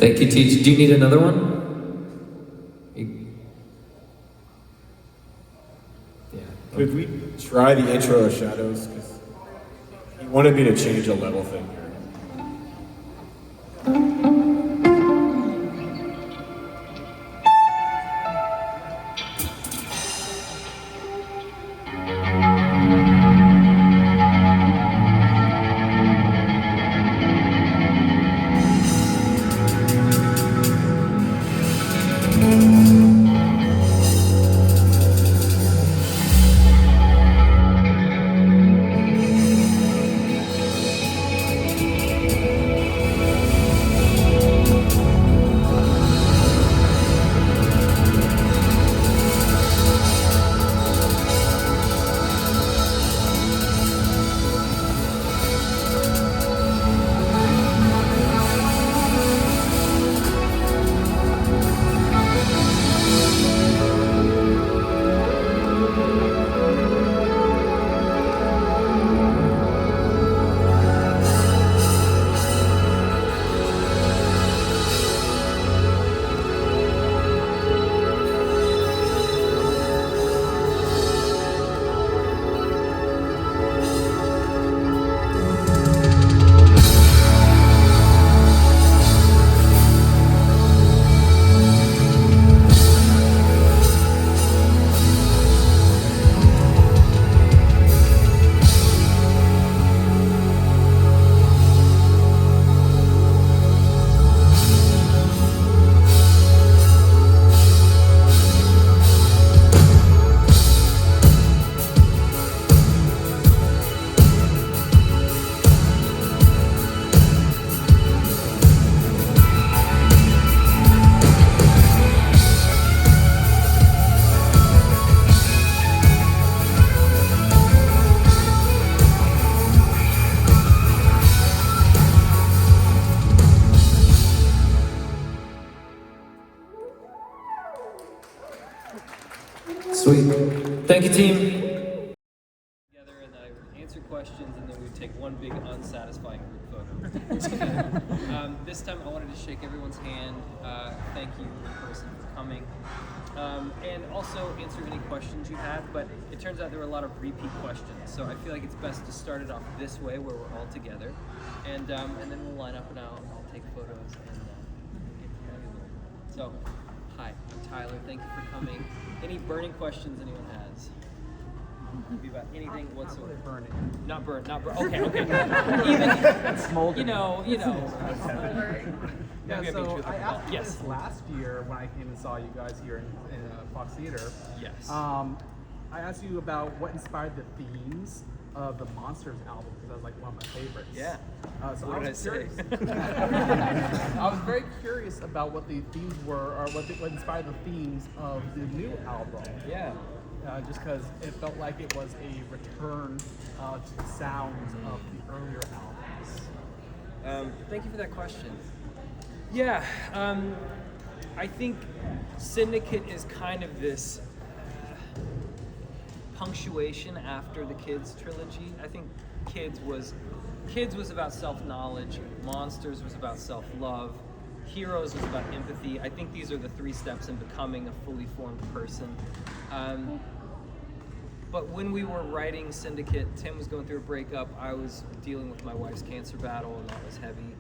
Thank you, Teach. Do you need another one? Yeah. Could we try the intro of Shadows? Because he wanted me to change a level thing here. Sweet. Thank you, team. Together, and I would answer questions, and then we would take one big unsatisfying group photo. This time I wanted to shake everyone's hand. Thank you in person for coming. And also answer any questions you had, but it turns out there were a lot of repeat questions, so I feel like it's best to start it off this way where we're all together, and then we'll line up and I'll take photos and get to know you a little bit. So, hi, I'm Tyler, thank you for coming. Any burning questions anyone has? Could be about anything whatsoever. Burning. Not burn, okay. Even, Smoldering. you know. Yeah, Maybe I'm being so truthful. I asked you Yes. this last year when I came and saw you guys here in Fox Theater. Yes. I asked you about what inspired the themes of the Monsters album because that was like one of my favorites. Yeah. So What I did was I say? curious. I was very curious about what the themes were, or what inspired the themes of the new album. Yeah. Just because it felt like it was a return to the sounds of the earlier albums. Thank you for that question. Yeah, I think Syndicate is kind of this punctuation after the Kids trilogy. I think Kids was about self-knowledge, Monsters was about self-love, Heroes was about empathy. I think these are the 3 steps in becoming a fully formed person. But when we were writing Syndicate, Tim was going through a breakup, I was dealing with my wife's cancer battle, and that was heavy.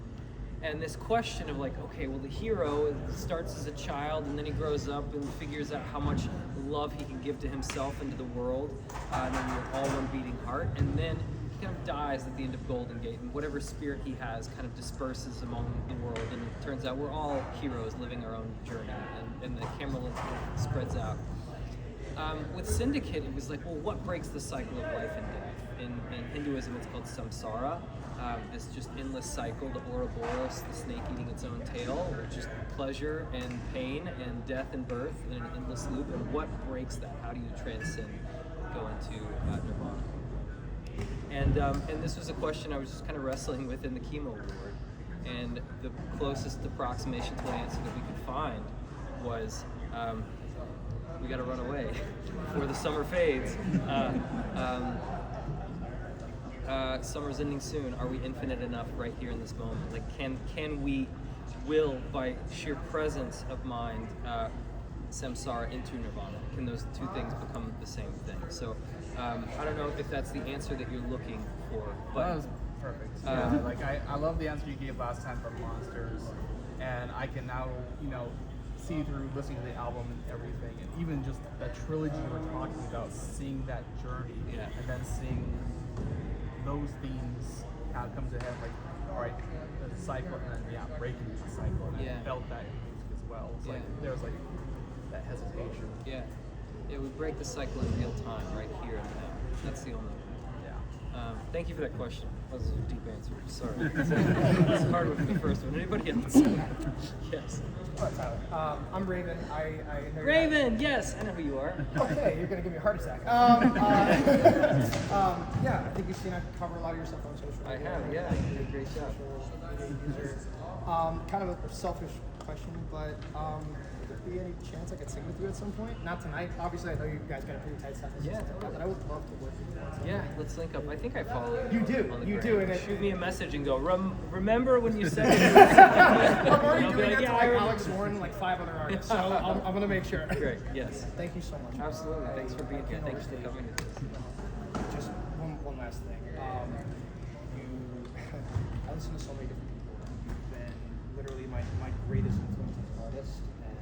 And this question of like, okay, well the hero starts as a child and then he grows up and figures out how much love he can give to himself and to the world, and then we're all one beating heart, and then he kind of dies at the end of Golden Gate, and whatever spirit he has kind of disperses among the world, and it turns out we're all heroes living our own journey, and the camera lens kind of spreads out. With Syndicate, it was like, well, what breaks the cycle of life and death? In Hinduism, it's called samsara, this just endless cycle, the Ouroboros, the snake eating its own tail, or just pleasure and pain and death and birth in an endless loop. And what breaks that? How do you transcend, go into nirvana? And this was a question I was just kind of wrestling with in the chemo ward. And the closest approximation to an answer that we could find was, we gotta run away before the summer fades. Summer's ending soon. Are we infinite enough right here in this moment? Like, can we will, by sheer presence of mind, samsara into nirvana? Can those two things become the same thing? So I don't know if that's the answer that you're looking for, but That was perfect. Yeah, like I love the answer you gave last time for Monsters, and I can now, see through listening to the album and everything, and even just the trilogy we're talking about, seeing that journey, Yeah. and then seeing those themes how it comes ahead, like, all right, the cycle, and then breaking the cycle, and Yeah. I felt that in music as well. It's Yeah. like there's like that hesitation. yeah, we break the cycle in real time, right here and now. That's the only way. Yeah. Thank you for that question. That was a deep answer. Sorry. It's hard with the first one. Anybody else? Yes. What's Tyler? I'm Raven. I know Raven, yes, I know who you are. Okay, you're gonna give me a heart attack. Yeah, I think you've seen I cover a lot of your stuff on social media. I have, yeah. You did a great job. Social media user. Kind of a selfish question, but would there be any chance I could sing with you at some point? Not tonight. Obviously, I know you guys got a pretty tight stuff. Yeah. But I would love to work with you. at some Yeah, point. let's link up. I think I follow you. You do, on the you gram. do, and it- shoot me a message and go. Remember when you said it? I'm already I'll be doing like, that yeah, to I like remember. Alex Warren, like 5 other artists. So I'm gonna make sure. Great. Yes. Thank you so much. Absolutely. Thanks for being here. Came Thanks over for stage. coming to this. Just one last thing. I listen to so many different people. You've been literally my greatest influence as an artist, and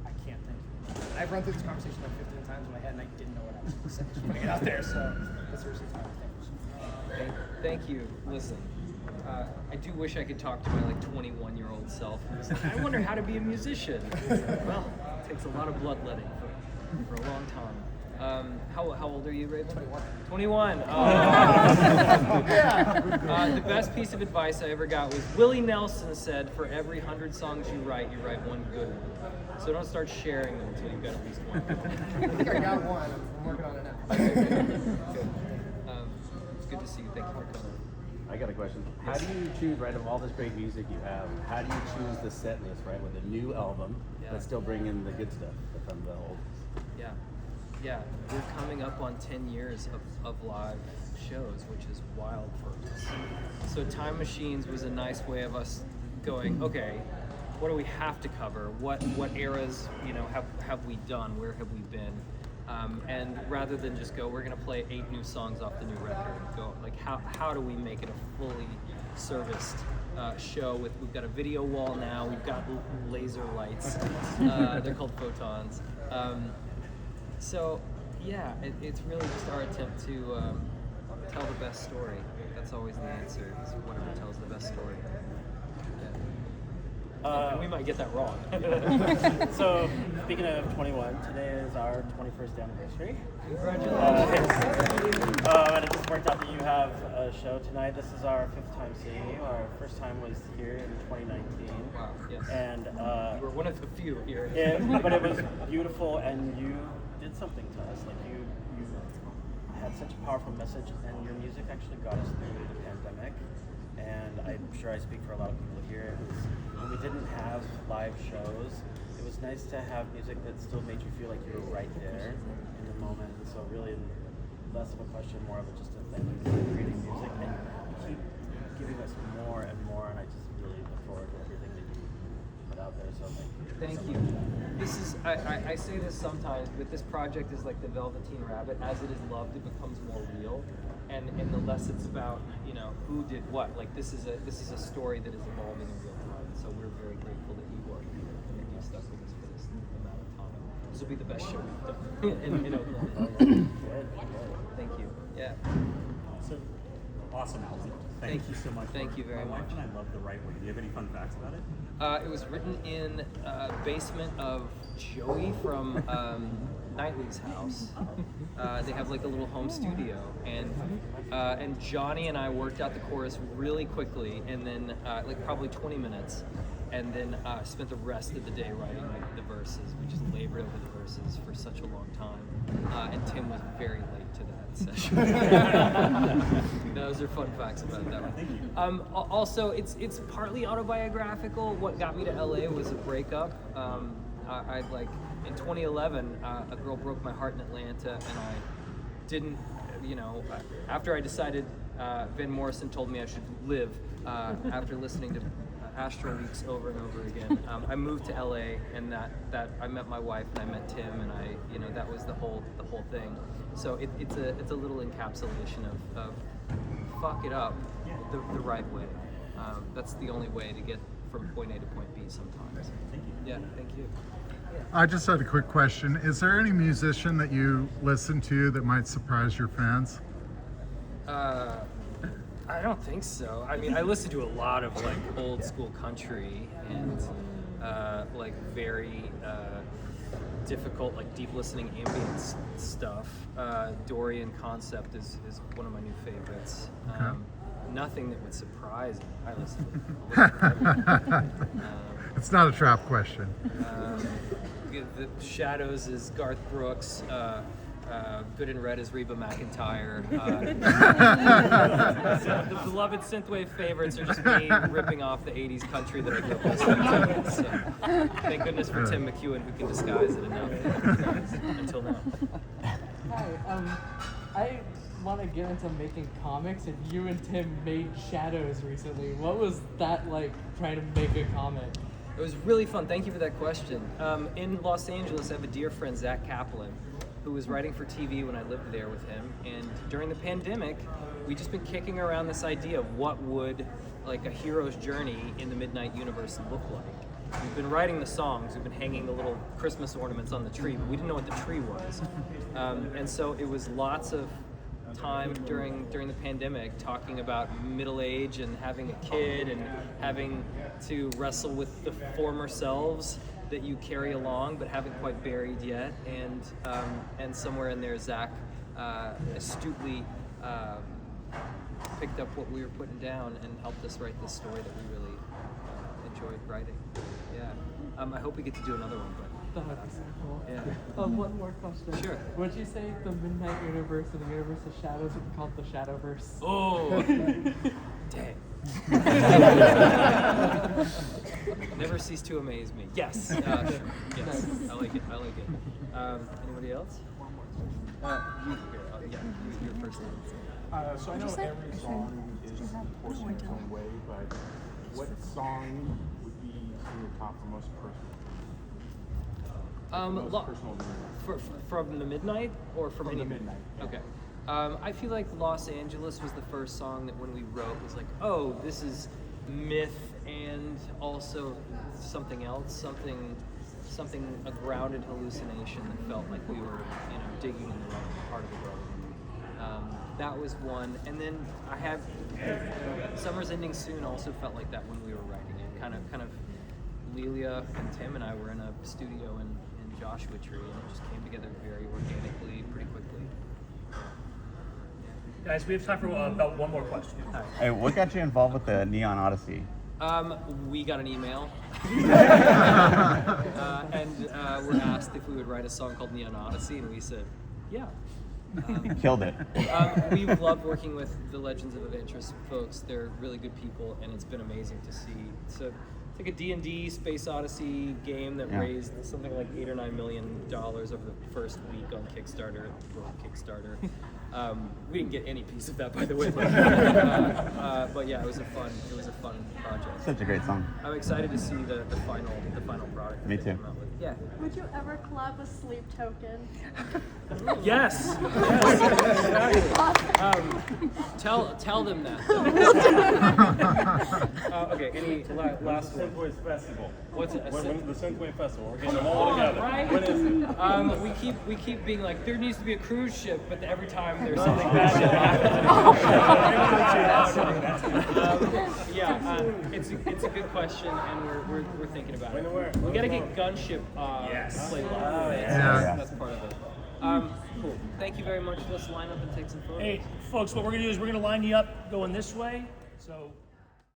I can't thank you. And I've run through this conversation like 15 times in my head, and I didn't know what I was going to say. Just putting it out there, so that's seriously Tyler. Thank you so much. Thank you. Listen, I do wish I could talk to my like 21-year-old self. Who's like, I wonder how to be a musician. Well, it takes a lot of bloodletting for a long time. How old are you, Raven? 21. The best piece of advice I ever got was Willie Nelson said, for every 100 songs you write one good one. So don't start sharing them until you've got at least one. I think I got one. I'm working on it now. It's good to see you. Thank you for coming. I got a question. How do you choose, right, of all this great music you have, how do you choose the set list, right, with a new album, Yeah. but still bring in the good stuff from the old? Yeah, we're coming up on 10 years of live shows, which is wild for us. So Time Machines was a nice way of us going, okay, what do we have to cover? What eras, have we done? Where have we been? And rather than just go, we're gonna play 8 new songs off the new record, and go like, how do we make it a fully serviced show? We've got a video wall now. We've got laser lights. They're called photons. So, yeah, it's really just our attempt to tell the best story. That's always the answer, is whatever tells the best story. Yeah. And we might get that wrong. So, speaking of 21, today is our 21st anniversary. Congratulations. And it just worked out that you have a show tonight. This is our 5th time seeing you. Our first time was here in 2019. Wow, yes. And We're one of the few here. but it was beautiful, and you did something to us. Like you had such a powerful message, and your music actually got us through the pandemic. And I'm sure I speak for a lot of people here. It was when we didn't have live shows. It was nice to have music that still made you feel like you were right there in the moment. And so really, less of a question, more of a just a thank you for creating music, and you keep giving us more and more. And I just really look forward to everything that you put out there. So thank you. Thank you. This is, I say this sometimes, but this project is like the Velveteen Rabbit. As it is loved, it becomes more real. And the less it's about, who did what. Like this is a story that is evolving in real time. So we're very grateful that you are here and you stuck with us for this amount of time. This will be the best show we've done in Oakland. Thank you. Yeah. So, awesome album. Thank you so much. Thank you very My wife much. and I love The Right Way. Do you have any fun facts about it? It was written in basement of Joey from Knightley's house. They have like a little home studio, and Johnny and I worked out the chorus really quickly, and then like probably 20 minutes, and then spent the rest of the day writing like the verses. We just labored over the verses for such a long time, and Tim was very late to that session. Those are fun facts about that one. Also, it's partly autobiographical. What got me to LA was a breakup. I like in 2011, a girl broke my heart in Atlanta, and I didn't, after I decided, Van Morrison told me I should live after listening to Astro Weeks over and over again. I moved to LA, and that I met my wife and I met Tim, and that was the whole thing. So it's a little encapsulation of fuck it up the right way. That's the only way to get from point A to point B sometimes. Thank you. Yeah, thank you. I just had a quick question. Is there any musician that you listen to that might surprise your fans? I don't think so. I mean, I listen to a lot of like old school country and like very difficult, like deep listening ambient stuff. Dorian Concept is one of my new favorites. Okay. Nothing that would surprise me. I listen to It's not a trap question. the Shadows is Garth Brooks. Good and Red is Reba McEntire. The beloved synthwave favorites are just me ripping off the 80s country that I grew up listening to. So, thank goodness for Tim McEwen, who can disguise it enough until now. Hi, I want to get into making comics, and you and Tim made Shadows recently. What was that like, trying to make a comic? It was really fun. Thank you for that question. In Los Angeles, I have a dear friend, Zach Kaplan, who was writing for TV when I lived there with him. And during the pandemic, we'd just been kicking around this idea of what would like a hero's journey in the Midnight Universe look like. We've been writing the songs, we've been hanging the little Christmas ornaments on the tree, but we didn't know what the tree was. And so it was lots of time during the pandemic talking about middle age and having a kid and having to wrestle with the former selves that you carry along but haven't quite buried yet, and somewhere in there Zach astutely picked up what we were putting down and helped us write this story that we really enjoyed writing. Yeah, I hope we get to do another one, but That would be so cool. yeah. One more question. Sure. Would you say the Midnight Universe and the Universe of Shadows would be called the Shadowverse? Oh, dang. Never cease to amaze me. Yes. Sure. Yes. Nice. I like it. Anybody else? You here. You're first. So I know every song is important in its own way, but what song would be in your top the most personal? Personal to you? From the Midnight or from any? The Midnight. Yeah. Okay. I feel like Los Angeles was the first song that when we wrote was like, oh, this is myth and also something else, something a grounded hallucination that felt like we were, digging in the right part of the road. That was one, and then I have Summer's Ending Soon also felt like that when we were writing it. Kind of, Lelia and Tim and I were in a studio in Joshua Tree, and it just came together very organically, pretty quickly. Guys, we have time for about one more question. Hey, what got you involved with the Neon Odyssey? We got an email, and were asked if we would write a song called Neon Odyssey, and we said, yeah. Killed it. We've loved working with the Legends of Adventurous folks. They're really good people, and it's been amazing to see. It's like a D&D Space Odyssey game that raised something like $8 or $9 million over the first week on Kickstarter. We didn't get any piece of that, by the way. But yeah, it was a fun project. Such a great song. I'm excited to see the final product. Me that too. they come out with. Yeah. Would you ever collab with Sleep Token? Yes. Tell them that. Okay. Any last one? Synthwave Festival. What's it? When the Synthwave Festival? We're getting them all together. Right? When is it? We keep being like, there needs to be a cruise ship, but every time there's something bad that happens. It's a good question, and we're thinking about it. We gotta get Gunship played live. That's part of it. Cool. Thank you very much. Let's line up and take some photos. Hey, folks, what we're going to do is we're going to line you up going this way. So